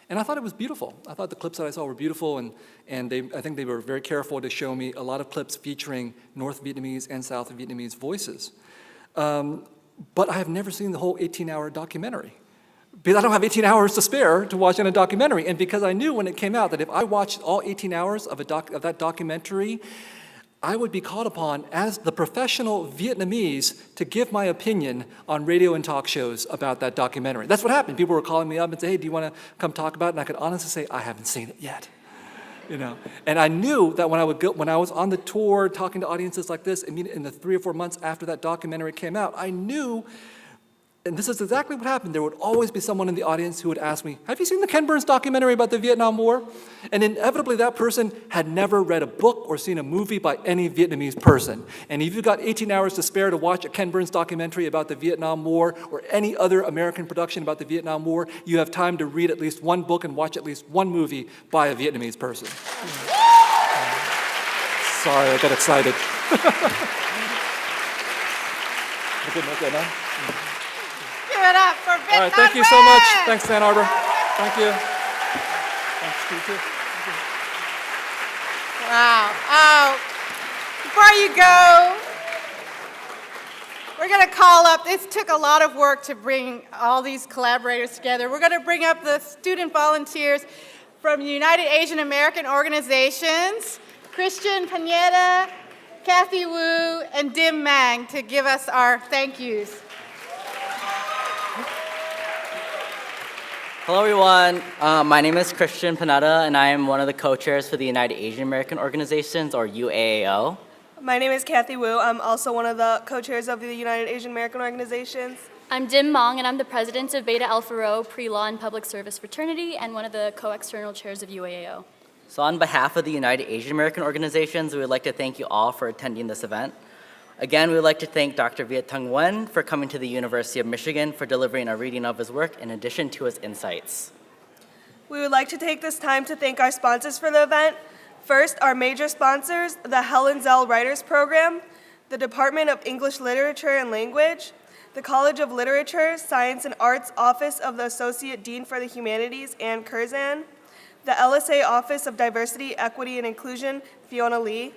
And I thought it was beautiful. I thought the clips that I saw were beautiful, and I think they were very careful to show me a lot of clips featuring North Vietnamese and South Vietnamese voices. But I have never seen the whole 18-hour documentary, because I don't have 18 hours to spare to watch in a documentary. And because I knew when it came out that if I watched all 18 hours of that documentary, I would be called upon as the professional Vietnamese to give my opinion on radio and talk shows about that documentary. That's what happened. People were calling me up and say, hey, do you want to come talk about it? And I could honestly say, I haven't seen it yet. And I knew that when I was on the tour talking to audiences like this, in the 3 or 4 months after that documentary came out, I knew And this is exactly what happened. There would always be someone in the audience who would ask me, have you seen the Ken Burns documentary about the Vietnam War? And inevitably that person had never read a book or seen a movie by any Vietnamese person. And if you've got 18 hours to spare to watch a Ken Burns documentary about the Vietnam War or any other American production about the Vietnam War, you have time to read at least one book and watch at least one movie by a Vietnamese person. Sorry, I got excited. Give it up for Viet All right, thank you Thanh so much. Nguyen. Thanks, Ann Arbor. Thank you. Thanks, you too. Wow. Oh, before you go, we're going to call up, this took a lot of work to bring all these collaborators together. We're going to bring up the student volunteers from United Asian American Organizations, Christian Pineda, Kathy Wu, and Dim Mang to give us our thank yous. Hello, everyone. My name is Christian Pineda, and I am one of the co-chairs for the United Asian American Organizations, or UAAO. My name is Kathy Wu. I'm also one of the co-chairs of the United Asian American Organizations. I'm Dim Mong, and I'm the president of Beta Alpha Rho Pre-Law and Public Service Fraternity and one of the co-external chairs of UAAO. So on behalf of the United Asian American Organizations, we would like to thank you all for attending this event. Again, we would like to thank Dr. Viet Thanh Nguyen for coming to the University of Michigan for delivering a reading of his work in addition to his insights. We would like to take this time to thank our sponsors for the event. First, our major sponsors, the Helen Zell Writers Program, the Department of English Literature and Language, the College of Literature, Science and Arts Office of the Associate Dean for the Humanities, Ann Curzan, the LSA Office of Diversity, Equity, and Inclusion, Fiona Lee.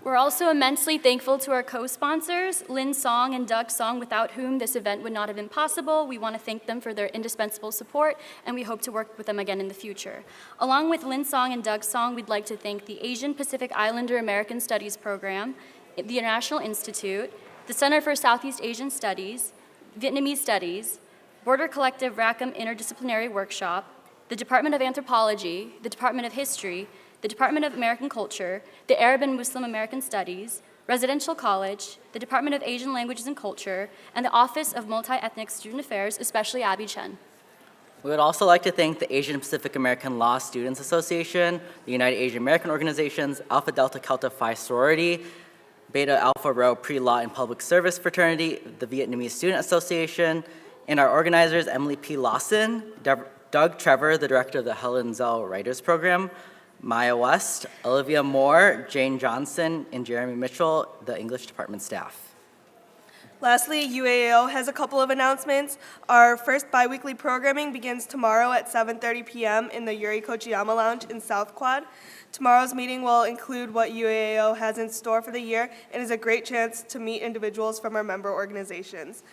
We're also immensely thankful to our co-sponsors, Lin Song and Doug Song, without whom this event would not have been possible. We want to thank them for their indispensable support, and we hope to work with them again in the future. Along with Lin Song and Doug Song, we'd like to thank the Asian Pacific Islander American Studies Program, the International Institute, the Center for Southeast Asian Studies, Vietnamese Studies, Border Collective Rackham Interdisciplinary Workshop, the Department of Anthropology, the Department of History, the Department of American Culture, the Arab and Muslim American Studies, Residential College, the Department of Asian Languages and Culture, and the Office of Multi-Ethnic Student Affairs, especially Abby Chen. We would also like to thank the Asian Pacific American Law Students Association, the United Asian American Organizations, Alpha Delta Delta Phi Sorority, Beta Alpha Rho Pre-Law and Public Service Fraternity, the Vietnamese Student Association, and our organizers, Emily P. Lawson, Doug Trevor, the director of the Helen Zell Writers Program, Maya West, Olivia Moore, Jane Johnson, and Jeremy Mitchell, the English department staff. Lastly, UAAO has a couple of announcements. Our first biweekly programming begins tomorrow at 7:30 p.m. in the Yuri Kochiyama Lounge in South Quad. Tomorrow's meeting will include what UAAO has in store for the year and is a great chance to meet individuals from our member organizations.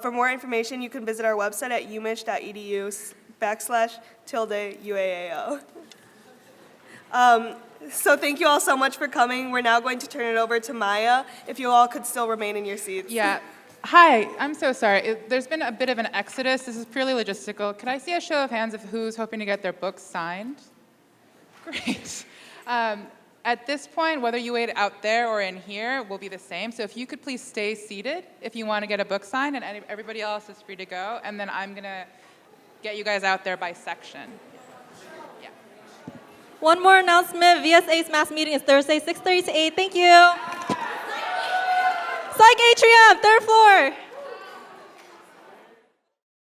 For more information, you can visit our website at umich.edu/UAAO. So thank you all so much for coming. We're now going to turn it over to Maya, if you all could still remain in your seats. Yeah. Hi, I'm so sorry. There's been a bit of an exodus. This is purely logistical. Could I see a show of hands of who's hoping to get their books signed? Great. At this point, whether you wait out there or in here will be the same. So if you could please stay seated if you want to get a book signed, and everybody else is free to go. And then I'm going to get you guys out there by section. One more announcement. VSA's mass meeting is Thursday, 6:30 to 8. Thank you. Psych Atrium, third floor.